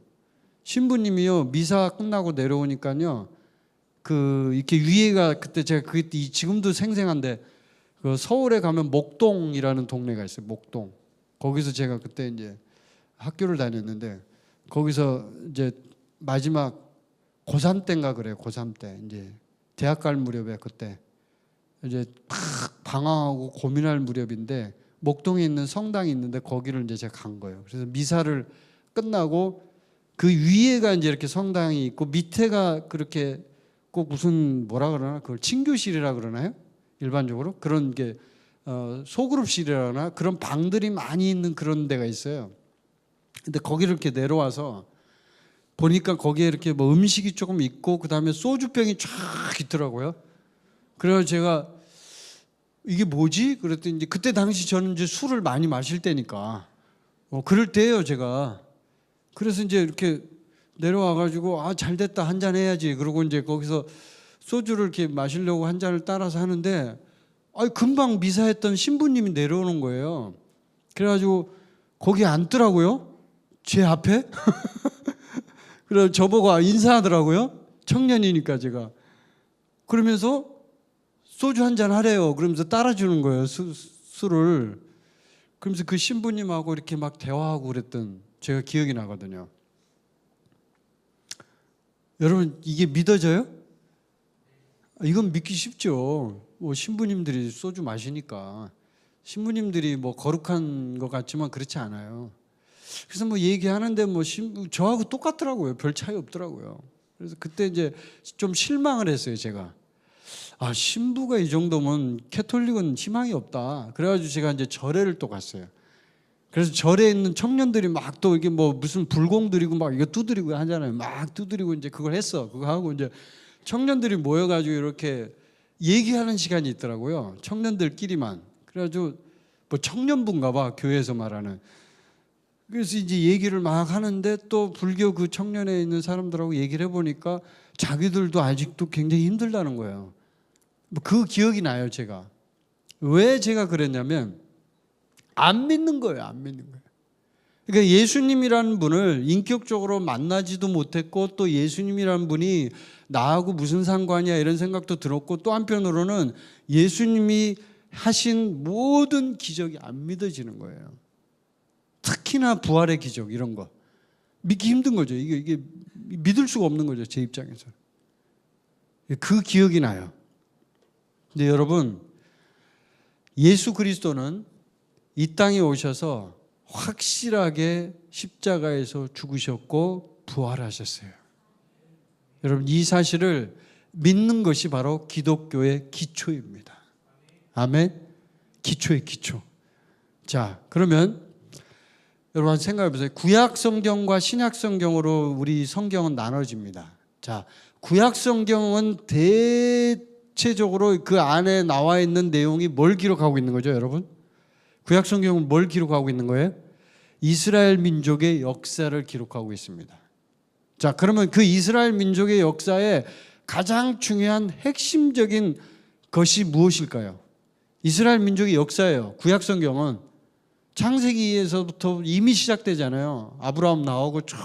신부님이요 미사 끝나고 내려오니까요 그 이렇게 위에가 그때 제가 그 지금도 생생한데 그 서울에 가면 목동이라는 동네가 있어요. 목동. 거기서 제가 그때 이제 학교를 다녔는데 거기서 이제 마지막 고3 때인가 그래요. 고3 때 이제 대학 갈 무렵에 그때 이제 막 방황하고 고민할 무렵인데 목동에 있는 성당이 있는데 거기를 이제 제가 간 거예요. 그래서 미사를 끝나고 그 위에가 이제 이렇게 성당이 있고 밑에가 그렇게 꼭 무슨 뭐라 그러나 그걸 친교실이라 그러나요? 일반적으로 그런 게 소그룹실이라 그러나 그런 방들이 많이 있는 그런 데가 있어요. 근데 거기를 이렇게 내려와서 보니까 거기에 이렇게 뭐 음식이 조금 있고 그다음에 소주병이 쫙 있더라고요. 그래서 제가 이게 뭐지? 그랬더니 이제 그때 당시 저는 이제 술을 많이 마실 때니까 그럴 때예요, 제가. 그래서 이제 이렇게 내려와가지고 잘 됐다 한 잔 해야지. 그러고 이제 거기서 소주를 이렇게 마시려고 한 잔을 따라서 하는데 금방 미사했던 신부님이 내려오는 거예요. 그래가지고 거기 앉더라고요. 제 앞에. 그래서 저보고 인사하더라고요. 청년이니까 제가. 그러면서 소주 한 잔 하래요. 그러면서 따라주는 거예요. 술을. 그러면서 그 신부님하고 이렇게 막 대화하고 그랬던 제가 기억이 나거든요. 여러분 이게 믿어져요? 이건 믿기 쉽죠. 뭐 신부님들이 소주 마시니까 신부님들이 뭐 거룩한 것 같지만 그렇지 않아요. 그래서 뭐 얘기하는데 뭐 저하고 똑같더라고요. 별 차이 없더라고요. 그래서 그때 이제 좀 실망을 했어요. 제가 신부가 이 정도면 캐톨릭은 희망이 없다. 그래가지고 제가 이제 절에를 또 갔어요. 그래서 절에 있는 청년들이 막 또 이게 뭐 무슨 불공 들이고 막 이거 두드리고 하잖아요. 막 두드리고 이제 그걸 했어. 그거 하고 이제 청년들이 모여가지고 이렇게 얘기하는 시간이 있더라고요. 청년들끼리만. 그래가지고 뭐 청년부인가 봐. 교회에서 말하는. 그래서 이제 얘기를 막 하는데 또 불교 그 청년에 있는 사람들하고 얘기를 해보니까 자기들도 아직도 굉장히 힘들다는 거예요. 그 기억이 나요, 제가. 왜 제가 그랬냐면 안 믿는 거예요. 안 믿는 거예요. 그러니까 예수님이라는 분을 인격적으로 만나지도 못했고 또 예수님이라는 분이 나하고 무슨 상관이야 이런 생각도 들었고 또 한편으로는 예수님이 하신 모든 기적이 안 믿어지는 거예요. 특히나 부활의 기적 이런 거 믿기 힘든 거죠. 이게 믿을 수가 없는 거죠. 제 입장에서. 그 기억이 나요. 근데 여러분 예수 그리스도는 이 땅에 오셔서 확실하게 십자가에서 죽으셨고 부활하셨어요. 여러분 이 사실을 믿는 것이 바로 기독교의 기초입니다. 아멘. 기초의 기초. 자, 그러면 여러분 생각해 보세요. 구약 성경과 신약 성경으로 우리 성경은 나눠집니다. 자, 구약 성경은 대체적으로 그 안에 나와 있는 내용이 뭘 기록하고 있는 거죠, 여러분? 구약 성경은 뭘 기록하고 있는 거예요? 이스라엘 민족의 역사를 기록하고 있습니다. 자, 그러면 그 이스라엘 민족의 역사에 가장 중요한 핵심적인 것이 무엇일까요? 이스라엘 민족의 역사예요. 구약 성경은 창세기에서부터 이미 시작되잖아요. 아브라함 나오고 쭉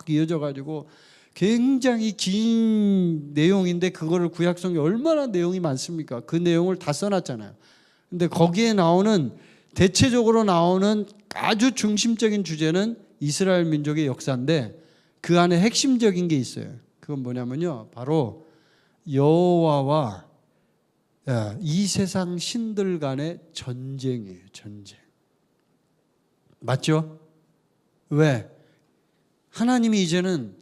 이어져 가지고 굉장히 긴 내용인데 그거를 구약 성경에 얼마나 내용이 많습니까? 그 내용을 다 써놨잖아요. 근데 거기에 나오는 대체적으로 나오는 아주 중심적인 주제는 이스라엘 민족의 역사인데 그 안에 핵심적인 게 있어요. 그건 뭐냐면요. 바로 여호와와 이 세상 신들 간의 전쟁이에요. 전쟁. 맞죠? 왜? 하나님이 이제는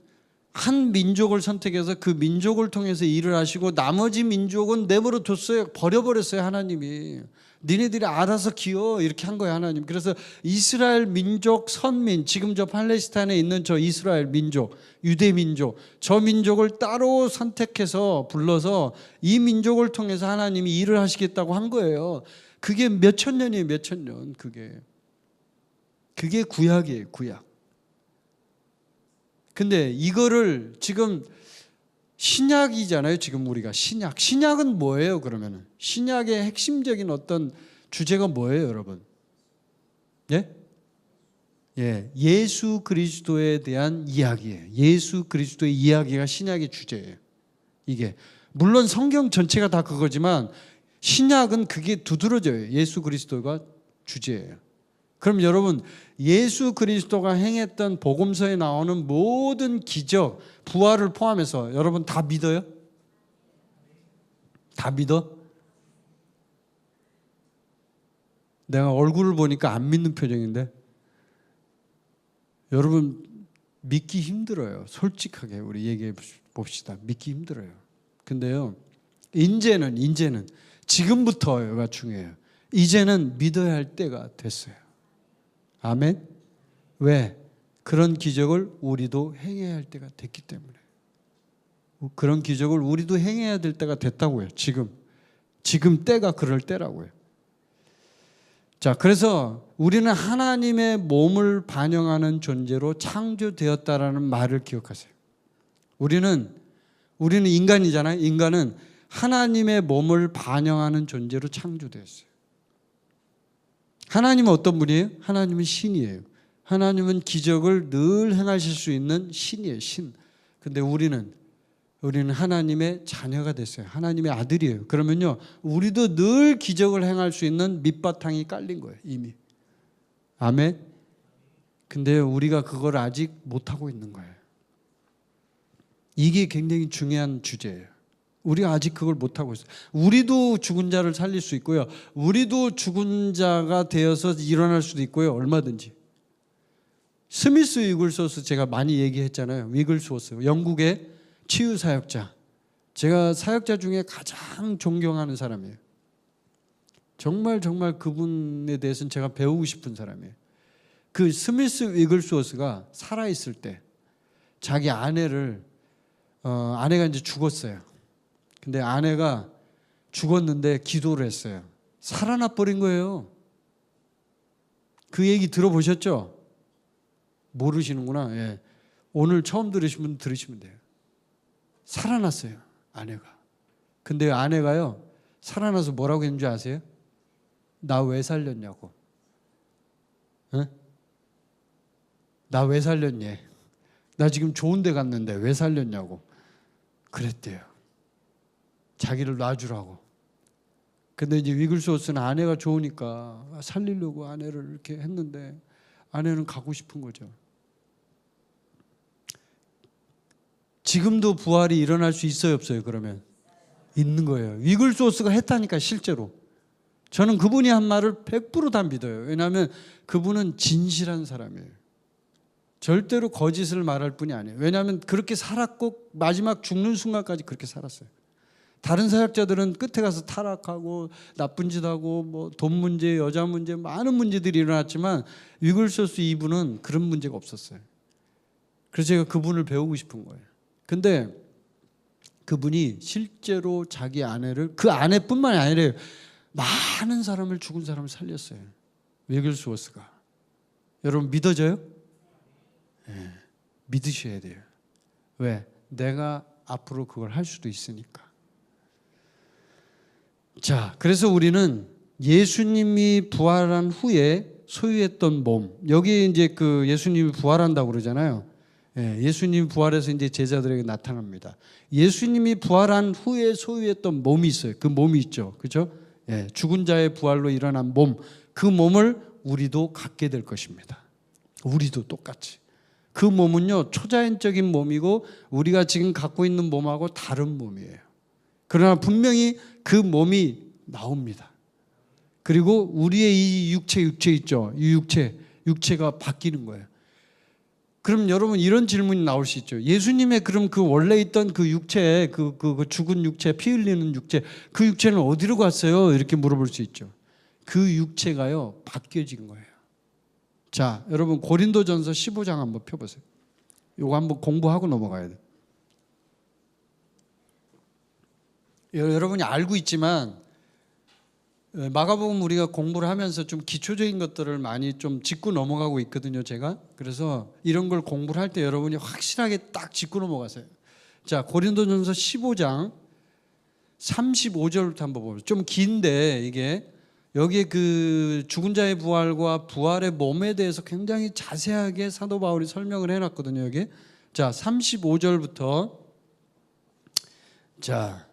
한 민족을 선택해서 그 민족을 통해서 일을 하시고 나머지 민족은 내버려 뒀어요. 버려버렸어요. 하나님이. 니네들이 알아서 기어 이렇게 한 거예요. 하나님. 그래서 이스라엘 민족 선민, 지금 저 팔레스타인에 있는 저 이스라엘 민족, 유대 민족, 저 민족을 따로 선택해서 불러서 이 민족을 통해서 하나님이 일을 하시겠다고 한 거예요. 그게 몇천 년이에요. 몇천 년. 그게 구약이에요. 구약. 근데 이거를 지금 신약이잖아요. 지금 우리가 신약은 뭐예요? 그러면은 신약의 핵심적인 어떤 주제가 뭐예요, 여러분? 예? 예, 예수 그리스도에 대한 이야기예요. 예수 그리스도의 이야기가 신약의 주제예요. 이게 물론 성경 전체가 다 그거지만 신약은 그게 두드러져요. 예수 그리스도가 주제예요. 그럼 여러분, 예수 그리스도가 행했던 복음서에 나오는 모든 기적, 부활을 포함해서 여러분 다 믿어요? 다 믿어? 내가 얼굴을 보니까 안 믿는 표정인데 여러분 믿기 힘들어요. 솔직하게 우리 얘기해 봅시다. 믿기 힘들어요. 근데요, 이제는 지금부터가 중요해요. 이제는 믿어야 할 때가 됐어요. 아멘? 왜? 그런 기적을 우리도 행해야 할 때가 됐기 때문에. 그런 기적을 우리도 행해야 될 때가 됐다고요. 지금 때가 그럴 때라고요. 자, 그래서 우리는 하나님의 몸을 반영하는 존재로 창조되었다라는 말을 기억하세요. 우리는 인간이잖아요. 인간은 하나님의 몸을 반영하는 존재로 창조되었어요. 하나님은 어떤 분이에요? 하나님은 신이에요. 하나님은 기적을 늘 행하실 수 있는 신이에요. 신. 근데 우리는 하나님의 자녀가 됐어요. 하나님의 아들이에요. 그러면요, 우리도 늘 기적을 행할 수 있는 밑바탕이 깔린 거예요. 이미. 아멘. 근데 우리가 그걸 아직 못하고 있는 거예요. 이게 굉장히 중요한 주제예요. 우리가 아직 그걸 못하고 있어요. 우리도 죽은 자를 살릴 수 있고요. 우리도 죽은 자가 되어서 일어날 수도 있고요. 얼마든지. 스미스 위글스워스 제가 많이 얘기했잖아요. 위글스워스. 영국의 치유 사역자. 제가 사역자 중에 가장 존경하는 사람이에요. 정말 그분에 대해서는 제가 배우고 싶은 사람이에요. 그 스미스 위글스워스가 살아있을 때 자기 아내가 이제 죽었어요. 근데 아내가 죽었는데 기도를 했어요. 살아나 버린 거예요. 그 얘기 들어보셨죠? 모르시는구나. 예. 오늘 처음 들으신 분 들으시면 돼요. 살아났어요, 아내가. 근데 아내가요, 살아나서 뭐라고 했는지 아세요? 나 왜 살렸냐고. 어? 나 왜 살렸니? 나 지금 좋은 데 갔는데 왜 살렸냐고. 그랬대요. 자기를 놔주라고. 근데 이제 위글스워스는 아내가 좋으니까 살리려고 아내를 이렇게 했는데 아내는 가고 싶은 거죠. 지금도 부활이 일어날 수 있어요, 없어요? 그러면 있는 거예요. 위글스워스가 했다니까. 실제로 저는 그분이 한 말을 100% 다 믿어요. 왜냐하면 그분은 진실한 사람이에요. 절대로 거짓을 말할 분이 아니에요. 왜냐하면 그렇게 살았고 마지막 죽는 순간까지 그렇게 살았어요. 다른 사역자들은 끝에 가서 타락하고 나쁜 짓 하고 뭐 돈 문제, 여자 문제, 많은 문제들이 일어났지만 위글스워스 이분은 그런 문제가 없었어요. 그래서 제가 그분을 배우고 싶은 거예요. 근데 그분이 실제로 자기 아내를, 그 아내뿐만이 아니라 많은 사람을, 죽은 사람을 살렸어요. 위글스워스가. 여러분 믿어져요? 네, 믿으셔야 돼요. 왜? 내가 앞으로 그걸 할 수도 있으니까. 자, 그래서 우리는 예수님이 부활한 후에 소유했던 몸, 여기 이제 그 예수님이 부활한다고 그러잖아요. 예수님이 부활해서 이제 제자들에게 나타납니다. 예수님이 부활한 후에 소유했던 몸이 있어요. 그 몸이 있죠, 그렇죠? 죽은 자의 부활로 일어난 몸, 그 몸을 우리도 갖게 될 것입니다. 우리도 똑같이. 그 몸은요, 초자연적인 몸이고 우리가 지금 갖고 있는 몸하고 다른 몸이에요. 그러나 분명히 그 몸이 나옵니다. 그리고 우리의 이 육체 있죠. 이 육체가 바뀌는 거예요. 그럼 여러분 이런 질문이 나올 수 있죠. 예수님의 그럼 그 원래 있던 그 육체, 그 죽은 육체, 피 흘리는 육체, 그 육체는 어디로 갔어요? 이렇게 물어볼 수 있죠. 그 육체가요, 바뀌어진 거예요. 자, 여러분 고린도전서 15장 한번 펴보세요. 이거 한번 공부하고 넘어가야 돼요. 여러분이 알고 있지만 마가복음 우리가 공부를 하면서 좀 기초적인 것들을 많이 좀 짚고 넘어가고 있거든요, 제가. 그래서 이런 걸 공부를 할 때 여러분이 확실하게 딱 짚고 넘어가세요. 자, 고린도전서 15장 35절부터 한번 보세요. 좀 긴데 이게 여기에 그 죽은 자의 부활과 부활의 몸에 대해서 굉장히 자세하게 사도 바울이 설명을 해놨거든요, 여기. 자, 35절부터 자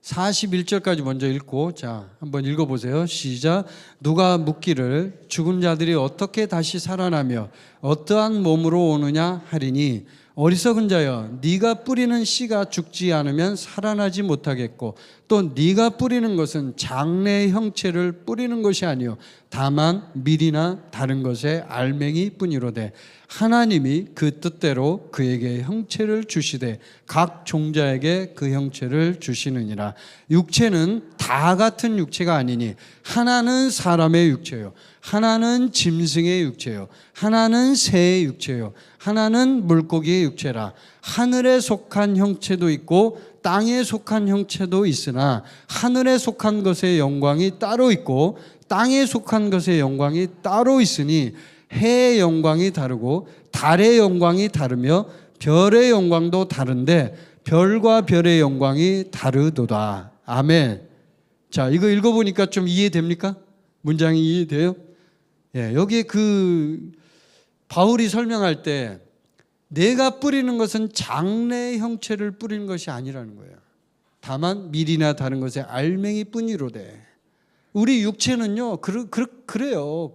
41절까지 먼저 읽고, 자, 한번 읽어보세요. 시작. 누가 묻기를 죽은 자들이 어떻게 다시 살아나며 어떠한 몸으로 오느냐 하리니, 어리석은 자여, 네가 뿌리는 씨가 죽지 않으면 살아나지 못하겠고, 또 네가 뿌리는 것은 장래의 형체를 뿌리는 것이 아니요 다만 밀이나 다른 것의 알맹이 뿐이로되, 하나님이 그 뜻대로 그에게 형체를 주시되 각 종자에게 그 형체를 주시느니라. 육체는 다 같은 육체가 아니니 하나는 사람의 육체요, 하나는 짐승의 육체요, 하나는 새의 육체요, 하나는 물고기의 육체라. 하늘에 속한 형체도 있고 땅에 속한 형체도 있으나 하늘에 속한 것의 영광이 따로 있고 땅에 속한 것의 영광이 따로 있으니, 해의 영광이 다르고 달의 영광이 다르며 별의 영광도 다른데 별과 별의 영광이 다르도다. 아멘. 자, 이거 읽어보니까 좀 이해됩니까? 문장이 이해돼요? 예, 여기에 그 바울이 설명할 때 내가 뿌리는 것은 장래의 형체를 뿌리는 것이 아니라는 거예요. 다만 밀이나 다른 것의 알맹이 뿐이로되. 우리 육체는요, 그래요.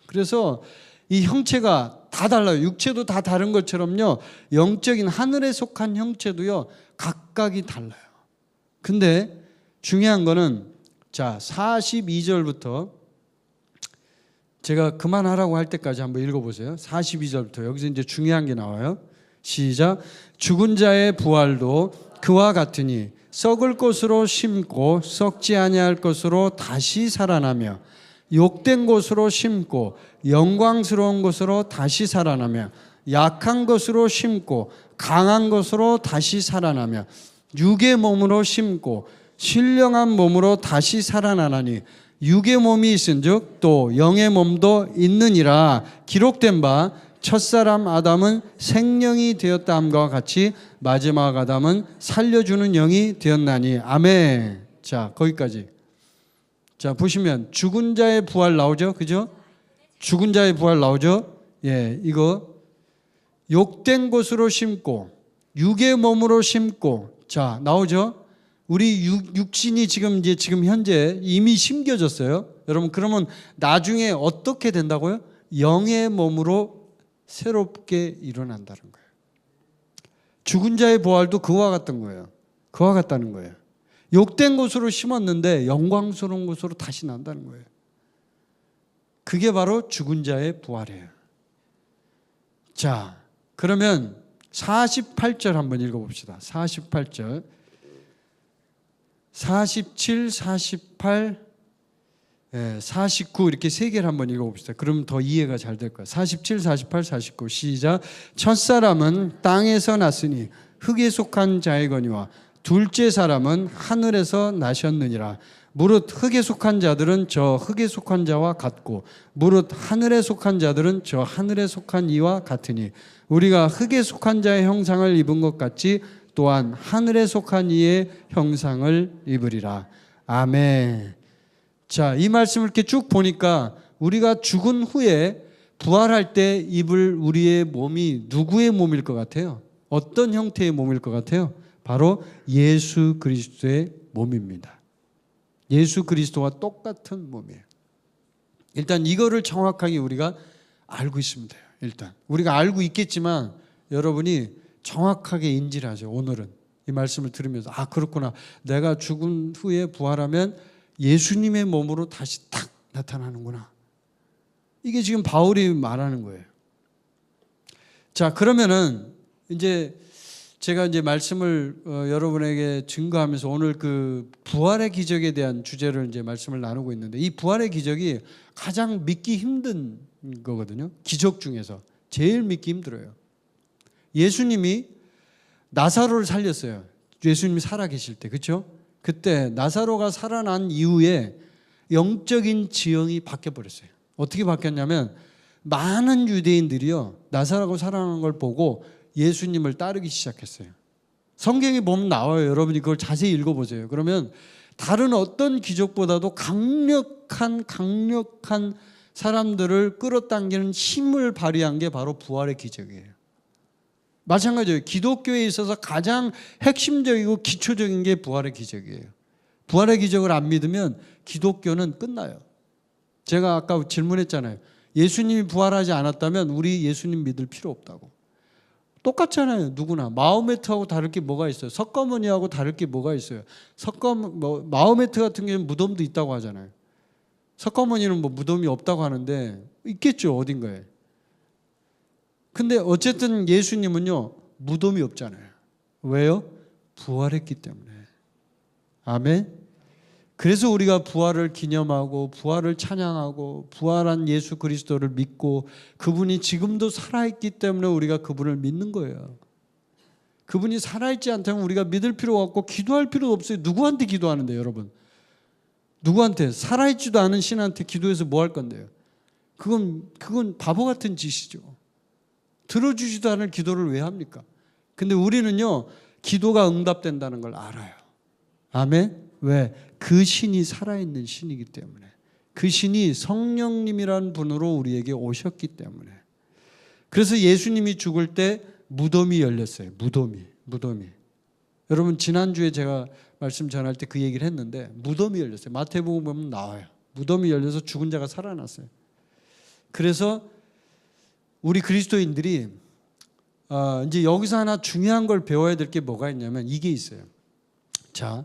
그래서 이 형체가 다 달라요. 육체도 다 다른 것처럼요, 영적인 하늘에 속한 형체도요, 각각이 달라요. 근데 중요한 거는, 자, 42절부터 제가 그만하라고 할 때까지 한번 읽어보세요. 42절부터 여기서 이제 중요한 게 나와요. 시작. 죽은 자의 부활도 그와 같으니 썩을 것으로 심고 썩지 아니할 것으로 다시 살아나며, 욕된 것으로 심고 영광스러운 것으로 다시 살아나며, 약한 것으로 심고 강한 것으로 다시 살아나며, 육의 몸으로 심고 신령한 몸으로 다시 살아나나니, 육의 몸이 있은즉 또 영의 몸도 있느니라. 기록된 바 첫사람 아담은 생령이 되었다 함과 같이 마지막 아담은 살려주는 영이 되었나니. 아멘. 자, 거기까지. 자, 보시면 죽은 자의 부활 나오죠, 그죠? 죽은 자의 부활 나오죠. 예, 이거 욕된 곳으로 심고 육의 몸으로 심고, 자, 나오죠. 우리 육신이 지금 현재 이미 심겨졌어요. 여러분, 그러면 나중에 어떻게 된다고요? 영의 몸으로 새롭게 일어난다는 거예요. 죽은 자의 부활도 그와 같다는 거예요. 욕된 곳으로 심었는데 영광스러운 곳으로 다시 난다는 거예요. 그게 바로 죽은 자의 부활이에요. 자, 그러면 48절 한번 읽어봅시다. 48절. 47, 48, 49 이렇게 세 개를 한번 읽어봅시다. 그러면 더 이해가 잘 될 거예요. 47, 48, 49 시작. 첫사람은 땅에서 났으니 흙에 속한 자이거니와 둘째 사람은 하늘에서 나셨느니라. 무릇 흙에 속한 자들은 저 흙에 속한 자와 같고 무릇 하늘에 속한 자들은 저 하늘에 속한 이와 같으니, 우리가 흙에 속한 자의 형상을 입은 것 같이 또한 하늘에 속한 이의 형상을 입으리라. 아멘. 자, 이 말씀을 이렇게 쭉 보니까 우리가 죽은 후에 부활할 때 입을 우리의 몸이 누구의 몸일 것 같아요? 어떤 형태의 몸일 것 같아요? 바로 예수 그리스도의 몸입니다. 예수 그리스도와 똑같은 몸이에요. 일단 이거를 정확하게 우리가 알고 있으면 돼요. 일단 우리가 알고 있겠지만 여러분이 정확하게 인지를 하죠. 오늘은 이 말씀을 들으면서, 아, 그렇구나, 내가 죽은 후에 부활하면 예수님의 몸으로 다시 딱 나타나는구나. 이게 지금 바울이 말하는 거예요. 자, 그러면은 이제 제가 이제 말씀을 여러분에게 증거하면서 오늘 그 부활의 기적에 대한 주제를 이제 말씀을 나누고 있는데, 이 부활의 기적이 가장 믿기 힘든 거거든요. 기적 중에서 제일 믿기 힘들어요. 예수님이 나사로를 살렸어요. 예수님이 살아계실 때, 그렇죠? 그때 나사로가 살아난 이후에 영적인 지형이 바뀌어버렸어요. 어떻게 바뀌었냐면 많은 유대인들이요, 나사로가 살아난 걸 보고 예수님을 따르기 시작했어요. 성경에 보면 나와요. 여러분이 그걸 자세히 읽어보세요. 그러면 다른 어떤 기적보다도 강력한 사람들을 끌어당기는 힘을 발휘한 게 바로 부활의 기적이에요. 마찬가지예요. 기독교에 있어서 가장 핵심적이고 기초적인 게 부활의 기적이에요. 부활의 기적을 안 믿으면 기독교는 끝나요. 제가 아까 질문했잖아요. 예수님이 부활하지 않았다면 우리 예수님 믿을 필요 없다고. 똑같잖아요. 누구나. 마호메트하고 다를 게 뭐가 있어요? 석가모니하고 다를 게 뭐가 있어요? 마호메트 같은 경우는 무덤도 있다고 하잖아요. 석가모니는 뭐 무덤이 없다고 하는데 있겠죠, 어딘가에. 근데 어쨌든 예수님은요, 무덤이 없잖아요. 왜요? 부활했기 때문에. 아멘. 그래서 우리가 부활을 기념하고 부활을 찬양하고 부활한 예수 그리스도를 믿고 그분이 지금도 살아있기 때문에 우리가 그분을 믿는 거예요. 그분이 살아있지 않다면 우리가 믿을 필요가 없고 기도할 필요도 없어요. 누구한테 기도하는데요, 여러분? 누구한테? 살아있지도 않은 신한테 기도해서 뭐 할 건데요? 그건 바보 같은 짓이죠. 들어주지도 않을 기도를 왜 합니까? 근데 우리는요, 기도가 응답된다는 걸 알아요. 아멘? 왜? 그 신이 살아있는 신이기 때문에. 그 신이 성령님이라는 분으로 우리에게 오셨기 때문에. 그래서 예수님이 죽을 때 무덤이 열렸어요. 무덤이. 여러분, 지난주에 제가 말씀 전할 때 그 얘기를 했는데 무덤이 열렸어요. 마태복음 보면 나와요. 무덤이 열려서 죽은 자가 살아났어요. 그래서 우리 그리스도인들이 이제 여기서 하나 중요한 걸 배워야 될 게 뭐가 있냐면 이게 있어요. 자,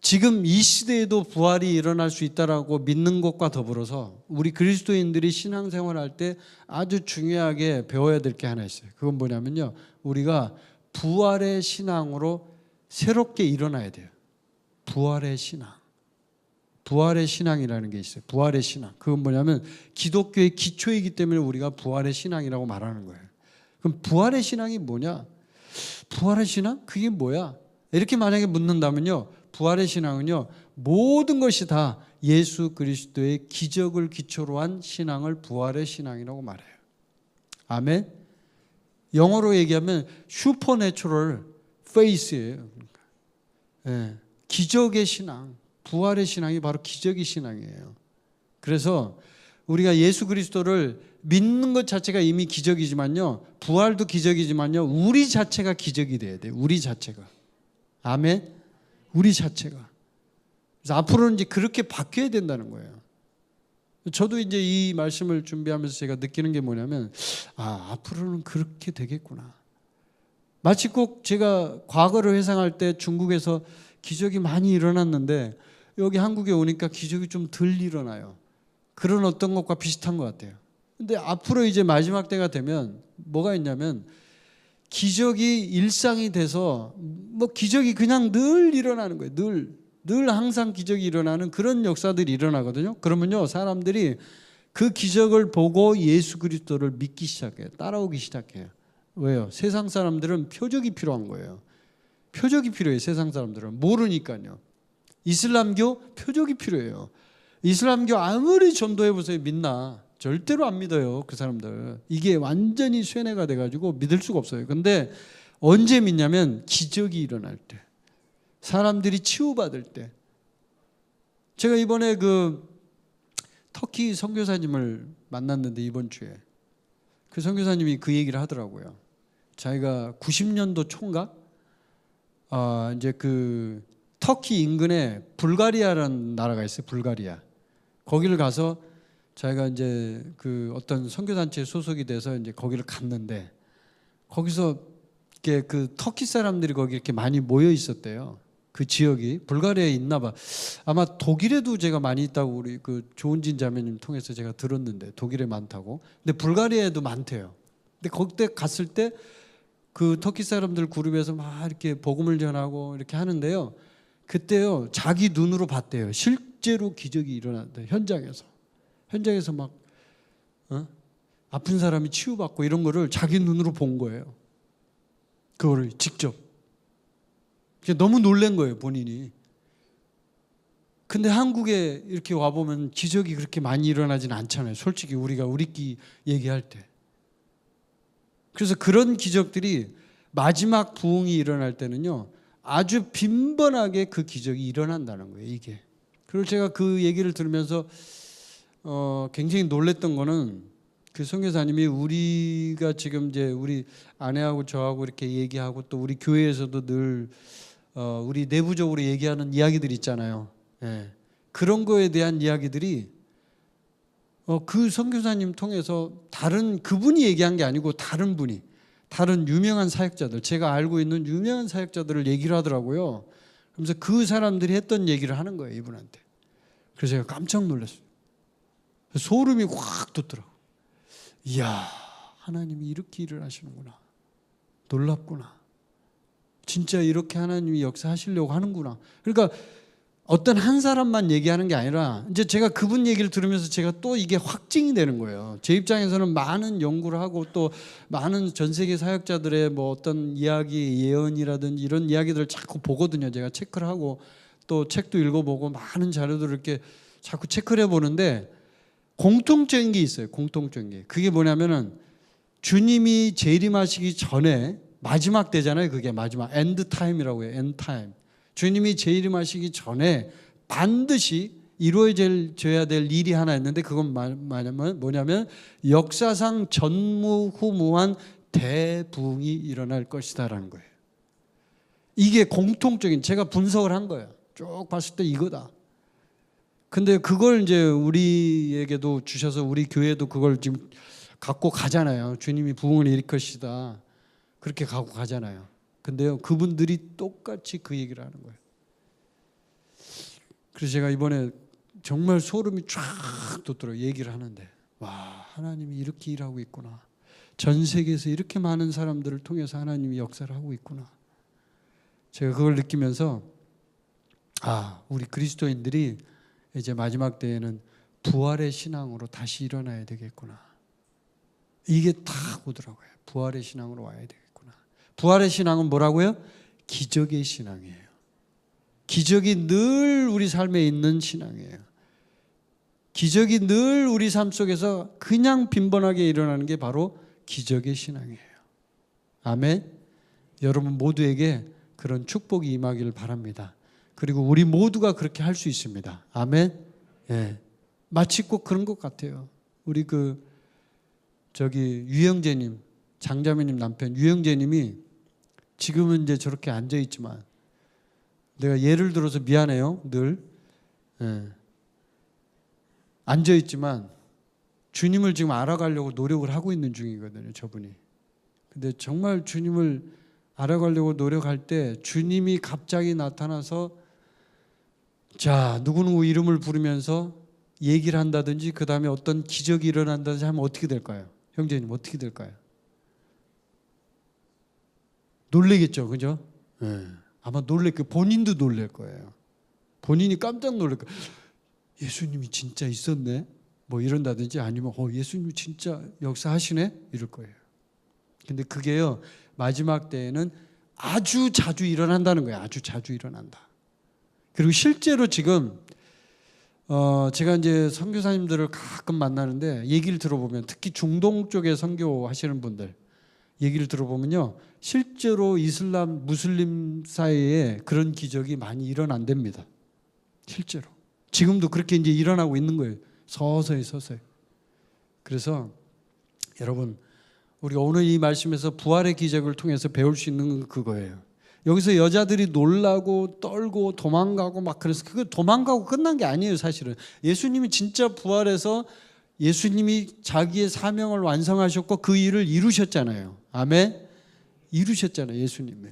지금 이 시대에도 부활이 일어날 수 있다라고 믿는 것과 더불어서 우리 그리스도인들이 신앙생활할 때 아주 중요하게 배워야 될 게 하나 있어요. 그건 뭐냐면요, 우리가 부활의 신앙으로 새롭게 일어나야 돼요. 부활의 신앙이라는 게 있어요. 부활의 신앙. 그건 뭐냐면 기독교의 기초이기 때문에 우리가 부활의 신앙이라고 말하는 거예요. 그럼 부활의 신앙이 뭐냐? 부활의 신앙? 그게 뭐야? 이렇게 만약에 묻는다면요, 부활의 신앙은요, 모든 것이 다 예수 그리스도의 기적을 기초로 한 신앙을 부활의 신앙이라고 말해요. 아멘? 영어로 얘기하면 슈퍼내추럴 페이스예요. 네. 기적의 신앙, 부활의 신앙이 바로 기적의 신앙이에요. 그래서 우리가 예수 그리스도를 믿는 것 자체가 이미 기적이지만요, 부활도 기적이지만요, 우리 자체가 기적이 돼야 돼요. 우리 자체가. 아멘? 우리 자체가. 그래서 앞으로는 이제 그렇게 바뀌어야 된다는 거예요. 저도 이제 이 말씀을 준비하면서 제가 느끼는 게 뭐냐면, 앞으로는 그렇게 되겠구나. 마치 꼭 제가 과거를 회상할 때 중국에서 기적이 많이 일어났는데 여기 한국에 오니까 기적이 좀 덜 일어나요. 그런 어떤 것과 비슷한 것 같아요. 근데 앞으로 이제 마지막 때가 되면 뭐가 있냐면 기적이 일상이 돼서 뭐 기적이 그냥 늘 일어나는 거예요. 늘 항상 기적이 일어나는 그런 역사들이 일어나거든요. 그러면요, 사람들이 그 기적을 보고 예수 그리스도를 믿기 시작해요. 따라오기 시작해요. 왜요? 세상 사람들은 표적이 필요한 거예요. 표적이 필요해요. 세상 사람들은 모르니까요. 이슬람교 표적이 필요해요. 이슬람교 아무리 전도해보세요, 믿나? 절대로 안 믿어요, 그 사람들. 이게 완전히 쇠뇌가 돼가지고 믿을 수가 없어요. 근데 언제 믿냐면 기적이 일어날 때, 사람들이 치유받을 때. 제가 이번에 그 터키 선교사님을 만났는데 이번 주에 그 선교사님이 그 얘기를 하더라고요. 자기가 90년도 초인가? 이제 그 터키 인근에 불가리아라는 나라가 있어요. 불가리아. 거기를 가서 자기가 이제 그 어떤 선교단체에 소속이 돼서 이제 거기를 갔는데 거기서 이렇게 그 터키 사람들이 거기 이렇게 많이 모여 있었대요. 그 지역이 불가리아에 있나 봐. 아마 독일에도 제가 많이 있다고 우리 그 조은진 자매님 통해서 제가 들었는데 독일에 많다고. 근데 불가리아에도 많대요. 근데 그때 갔을 때 그 터키 사람들 그룹에서 막 이렇게 복음을 전하고 이렇게 하는데요. 그때요 자기 눈으로 봤대요. 실제로 기적이 일어났대요. 현장에서 막 아픈 사람이 치유받고 이런 거를 자기 눈으로 본 거예요. 그거를 직접. 너무 놀란 거예요, 본인이. 근데 한국에 이렇게 와보면 기적이 그렇게 많이 일어나지는 않잖아요. 솔직히 우리가 우리끼리 얘기할 때. 그래서 그런 기적들이 마지막 부흥이 일어날 때는요, 아주 빈번하게 그 기적이 일어난다는 거예요, 이게. 그리고 제가 그 얘기를 들으면서 굉장히 놀랬던 거는 그 선교사님이 우리가 지금 이제 우리 아내하고 저하고 이렇게 얘기하고 또 우리 교회에서도 늘 우리 내부적으로 얘기하는 이야기들 있잖아요. 예. 그런 거에 대한 이야기들이 그 선교사님 통해서 다른 그분이 얘기한 게 아니고 다른 분이 다른 유명한 사역자들 제가 알고 있는 유명한 사역자들을 얘기를 하더라고요. 그러면서 그 사람들이 했던 얘기를 하는 거예요, 이분한테. 그래서 제가 깜짝 놀랐어요. 소름이 확 돋더라고요. 이야, 하나님이 이렇게 일을 하시는구나. 놀랍구나. 진짜 이렇게 하나님이 역사하시려고 하는구나. 그러니까 어떤 한 사람만 얘기하는 게 아니라 이제 제가 그분 얘기를 들으면서 제가 또 이게 확증이 되는 거예요. 제 입장에서는 많은 연구를 하고 또 많은 전 세계 사역자들의 뭐 어떤 이야기, 예언이라든지 이런 이야기들을 자꾸 보거든요. 제가 체크를 하고 또 책도 읽어보고 많은 자료들을 이렇게 자꾸 체크를 해보는데 공통적인 게 있어요. 공통적인 게. 그게 뭐냐면은 주님이 재림하시기 전에 마지막 때잖아요. 그게 마지막 엔드 타임이라고 해요. 엔드 타임. 주님이 재림하시기 전에 반드시 이루어져야 될 일이 하나 있는데 그건 뭐냐면 역사상 전무후무한 대부흥이 일어날 것이다라는 거예요. 이게 공통적인 제가 분석을 한 거예요. 쭉 봤을 때 이거다. 근데 그걸 이제 우리에게도 주셔서 우리 교회도 그걸 지금 갖고 가잖아요. 주님이 부흥을 일으키시다. 그렇게 갖고 가잖아요. 근데요, 그분들이 똑같이 그 얘기를 하는 거예요. 그래서 제가 이번에 정말 소름이 쫙 돋더라고요. 얘기를 하는데 와, 하나님이 이렇게 일하고 있구나. 전 세계에서 이렇게 많은 사람들을 통해서 하나님이 역사를 하고 있구나. 제가 그걸 느끼면서 우리 그리스도인들이 이제 마지막 때에는 부활의 신앙으로 다시 일어나야 되겠구나. 이게 딱 오더라고요. 부활의 신앙으로 와야 되겠구나. 부활의 신앙은 뭐라고요? 기적의 신앙이에요. 기적이 늘 우리 삶에 있는 신앙이에요. 기적이 늘 우리 삶 속에서 그냥 빈번하게 일어나는 게 바로 기적의 신앙이에요. 아멘. 여러분 모두에게 그런 축복이 임하기를 바랍니다. 그리고 우리 모두가 그렇게 할 수 있습니다. 아멘. 예. 마치 꼭 그런 것 같아요. 우리 유영재님, 장자매님 남편 유영재님이 지금은 이제 저렇게 앉아 있지만 내가 예를 들어서 미안해요. 늘 앉아 있지만 주님을 지금 알아가려고 노력을 하고 있는 중이거든요. 저분이. 근데 정말 주님을 알아가려고 노력할 때 주님이 갑자기 나타나서 자, 누구누구 이름을 부르면서 얘기를 한다든지 그 다음에 어떤 기적이 일어난다든지 하면 어떻게 될까요? 형제님 어떻게 될까요? 놀래겠죠, 그죠? 네. 아마 본인도 놀랄 거예요. 본인이 깜짝 놀랄 거예요. 예수님이 진짜 있었네? 뭐 이런다든지 아니면 예수님이 진짜 역사하시네? 이럴 거예요. 근데 그게요, 마지막 때에는 아주 자주 일어난다는 거예요. 아주 자주 일어난다. 그리고 실제로 지금 제가 이제 선교사님들을 가끔 만나는데 얘기를 들어보면 특히 중동 쪽에 선교하시는 분들 얘기를 들어보면요, 실제로 이슬람 무슬림 사이에 그런 기적이 많이 일어난답니다. 실제로 지금도 그렇게 이제 일어나고 있는 거예요. 서서히. 그래서 여러분, 우리가 오늘 이 말씀에서 부활의 기적을 통해서 배울 수 있는 건 그거예요. 여기서 여자들이 놀라고 떨고 도망가고 막 그래서 그거 도망가고 끝난 게 아니에요. 사실은 예수님이 진짜 부활해서 예수님이 자기의 사명을 완성하셨고 그 일을 이루셨잖아요. 아멘. 이루셨잖아요. 예수님이.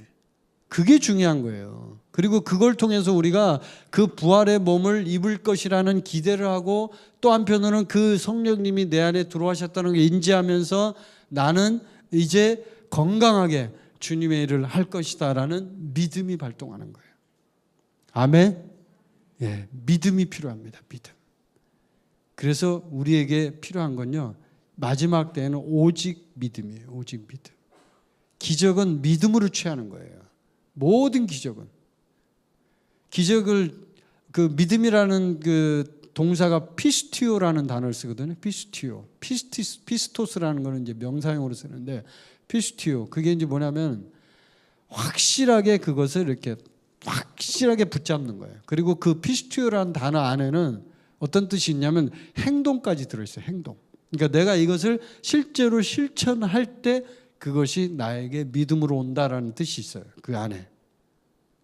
그게 중요한 거예요. 그리고 그걸 통해서 우리가 그 부활의 몸을 입을 것이라는 기대를 하고 또 한편으로는 그 성령님이 내 안에 들어와셨다는 걸 인지하면서 나는 이제 건강하게 주님의 일을 할 것이다라는 믿음이 발동하는 거예요. 아멘. 예, 믿음이 필요합니다. 믿음. 그래서 우리에게 필요한 건요, 마지막 때에는 오직 믿음이에요. 오직 믿음. 기적은 믿음으로 취하는 거예요. 모든 기적은. 기적을 그 믿음이라는 그 동사가 피스티오라는 단어를 쓰거든요. 피스티오. 피스토스라는 거는 이제 명사형으로 쓰는데 피스티오. 그게 이제 뭐냐면 확실하게 그것을 이렇게 확실하게 붙잡는 거예요. 그리고 그 피스티오라는 단어 안에는 어떤 뜻이 있냐면 행동까지 들어있어요. 행동. 그러니까 내가 이것을 실제로 실천할 때 그것이 나에게 믿음으로 온다라는 뜻이 있어요. 그 안에.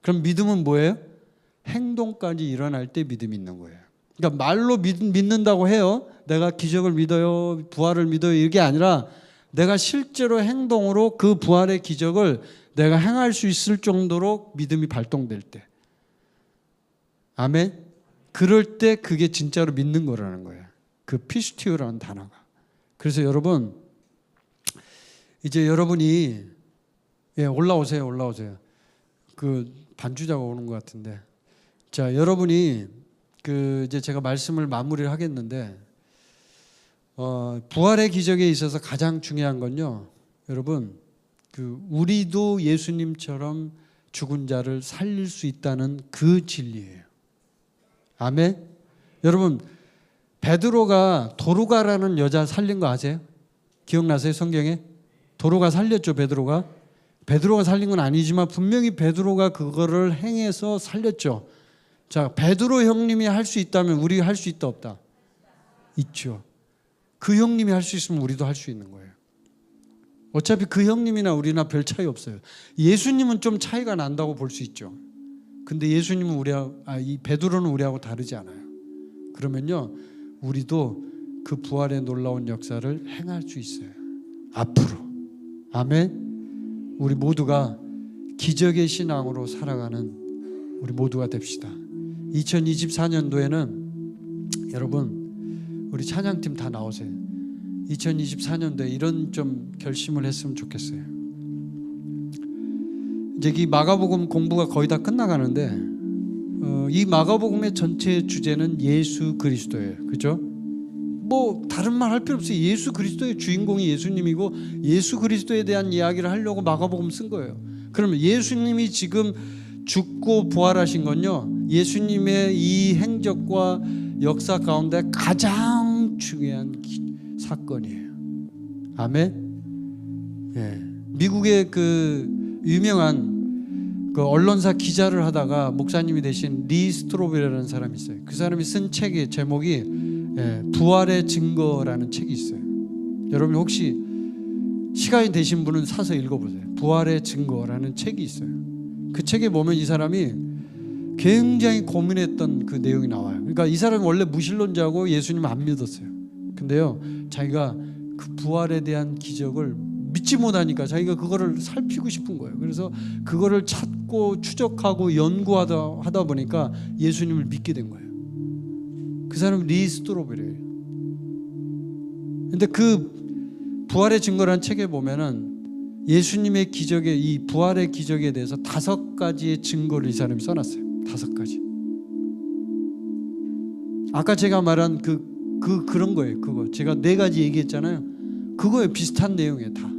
그럼 믿음은 뭐예요? 행동까지 일어날 때 믿음이 있는 거예요. 그러니까 말로 믿는다고 해요. 내가 기적을 믿어요. 부활을 믿어요. 이게 아니라 내가 실제로 행동으로 그 부활의 기적을 내가 행할 수 있을 정도로 믿음이 발동될 때. 아멘. 그럴 때 그게 진짜로 믿는 거라는 거예요. 그 피스티오라는 단어가. 그래서 여러분, 이제 여러분이 올라오세요. 그 반주자가 오는 것 같은데. 자, 여러분이 그 이제 제가 말씀을 마무리를 하겠는데, 부활의 기적에 있어서 가장 중요한 건요, 여러분, 그 우리도 예수님처럼 죽은 자를 살릴 수 있다는 그 진리예요. 아멘. 여러분, 베드로가 도루가라는 여자 살린 거 아세요? 기억나세요? 성경에 도루가 살렸죠. 베드로가 살린 건 아니지만 분명히 베드로가 그거를 행해서 살렸죠. 자, 베드로 형님이 할 수 있다면 우리 할 수 있다 없다? 있죠. 그 형님이 할 수 있으면 우리도 할 수 있는 거예요. 어차피 그 형님이나 우리나 별 차이 없어요. 예수님은 좀 차이가 난다고 볼 수 있죠. 근데 예수님은 이 베드로는 우리하고 다르지 않아요. 그러면요, 우리도 그 부활의 놀라운 역사를 행할 수 있어요. 앞으로. 아멘. 우리 모두가 기적의 신앙으로 살아가는 우리 모두가 됩시다. 2024년도에는 여러분, 우리 찬양팀 다 나오세요. 2024년도에 이런 좀 결심을 했으면 좋겠어요. 이제 이 마가복음 공부가 거의 다 끝나가는데, 이 마가복음의 전체 주제는 예수 그리스도예요. 그죠? 뭐 다른 말 할 필요 없어요. 예수 그리스도의 주인공이 예수님이고 예수 그리스도에 대한 이야기를 하려고 마가복음 쓴 거예요. 그러면 예수님이 지금 죽고 부활하신 건요, 예수님의 이 행적과 역사 가운데 가장 중요한 사건이에요. 아멘. 예. 미국의 그 유명한 그 언론사 기자를 하다가 목사님이 되신 리 스트로베라는 사람이 있어요. 그 사람이 쓴 책의 제목이 부활의 증거라는 책이 있어요. 여러분 혹시 시간이 되신 분은 사서 읽어보세요. 부활의 증거라는 책이 있어요. 그 책에 보면 이 사람이 굉장히 고민했던 그 내용이 나와요. 그러니까 이 사람이 원래 무신론자고 예수님 안 믿었어요. 근데요, 자기가 그 부활에 대한 기적을 믿지 못하니까 자기가 그거를 살피고 싶은 거예요. 그래서 그거를 찾고 추적하고 연구하다 보니까 예수님을 믿게 된 거예요. 그 사람은 리 스트로베리예요. 근데 그 부활의 증거라는 책에 보면은 예수님의 기적의 이 부활의 기적에 대해서 5가지의 증거를 이 사람이 써놨어요. 5가지. 아까 제가 말한 그런 거예요. 그거 제가 4가지 얘기했잖아요. 그거에 비슷한 내용이에요. 다.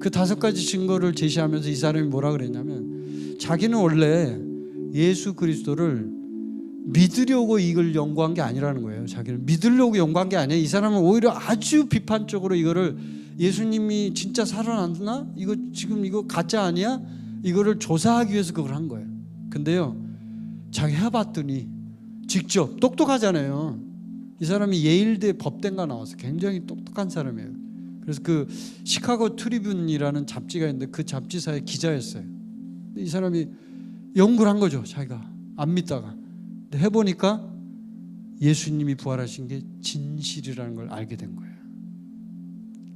그 5가지 증거를 제시하면서 이 사람이 뭐라 그랬냐면, 자기는 원래 예수 그리스도를 믿으려고 이걸 연구한 게 아니라는 거예요. 자기는 믿으려고 연구한 게 아니에요. 이 사람은 오히려 아주 비판적으로 이거를, 예수님이 진짜 살아났나? 이거 지금 이거 가짜 아니야? 이거를 조사하기 위해서 그걸 한 거예요. 근데요, 자기 해봤더니 직접 똑똑하잖아요. 이 사람이 예일대 법대인가 나와서 굉장히 똑똑한 사람이에요. 그래서 그 시카고 트리뷴이라는 잡지가 있는데 그 잡지사의 기자였어요. 근데 이 사람이 연구를 한 거죠. 자기가 안 믿다가. 근데 해보니까 예수님이 부활하신 게 진실이라는 걸 알게 된 거예요.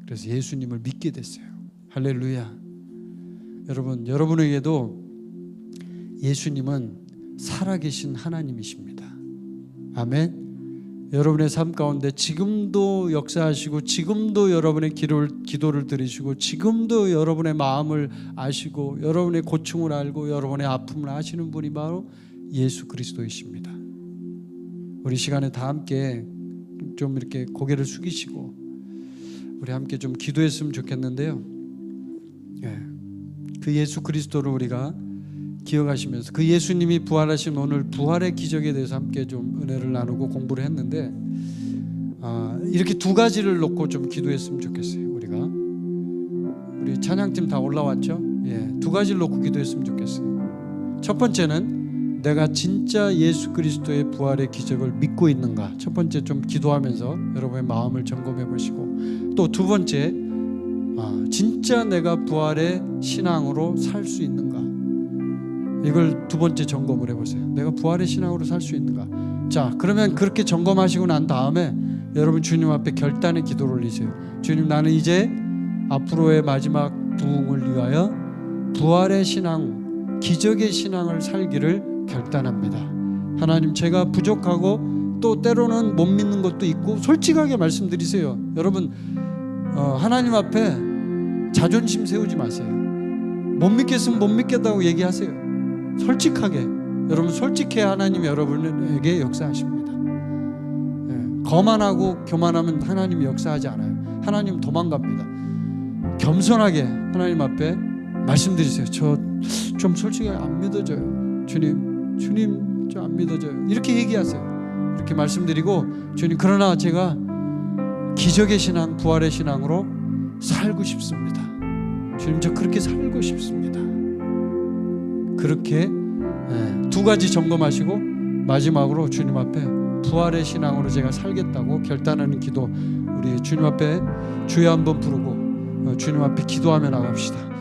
그래서 예수님을 믿게 됐어요. 할렐루야. 여러분, 여러분에게도 예수님은 살아계신 하나님이십니다. 아멘. 여러분의 삶 가운데 지금도 역사하시고 지금도 여러분의 기도를 들으시고 지금도 여러분의 마음을 아시고 여러분의 고충을 알고 여러분의 아픔을 아시는 분이 바로 예수 그리스도이십니다. 우리 시간에 다 함께 좀 이렇게 고개를 숙이시고 우리 함께 좀 기도했으면 좋겠는데요. 그 예수 그리스도를 우리가 기억하시면서 그 예수님이 부활하신 오늘 부활의 기적에 대해서 함께 좀 은혜를 나누고 공부를 했는데 이렇게 두 가지를 놓고 좀 기도했으면 좋겠어요. 우리 찬양팀 다 올라왔죠? 두 가지를 놓고 기도했으면 좋겠어요. 첫 번째는 내가 진짜 예수 그리스도의 부활의 기적을 믿고 있는가? 첫 번째 좀 기도하면서 여러분의 마음을 점검해 보시고, 또 두 번째 진짜 내가 부활의 신앙으로 살 수 있는가? 이걸 두 번째 점검을 해보세요. 내가 부활의 신앙으로 살 수 있는가? 자, 그러면 그렇게 점검하시고 난 다음에 여러분 주님 앞에 결단의 기도를 올리세요. 주님, 나는 이제 앞으로의 마지막 부흥을 위하여 부활의 신앙, 기적의 신앙을 살기를 결단합니다. 하나님, 제가 부족하고 또 때로는 못 믿는 것도 있고 솔직하게 말씀드리세요. 여러분 하나님 앞에 자존심 세우지 마세요. 못 믿겠으면 못 믿겠다고 얘기하세요. 솔직하게, 여러분 솔직해야 하나님이 여러분에게 역사하십니다. 거만하고 교만하면 하나님이 역사하지 않아요. 하나님 도망갑니다. 겸손하게 하나님 앞에 말씀드리세요. 저 좀 솔직히 안 믿어져요. 주님 좀 안 믿어져요. 이렇게 얘기하세요. 이렇게 말씀드리고, 주님, 그러나 제가 기적의 신앙, 부활의 신앙으로 살고 싶습니다. 주님, 저 그렇게 살고 싶습니다. 그렇게 두 가지 점검하시고 마지막으로 주님 앞에 부활의 신앙으로 제가 살겠다고 결단하는 기도, 우리 주님 앞에 주여 한번 부르고 주님 앞에 기도하며 나갑시다.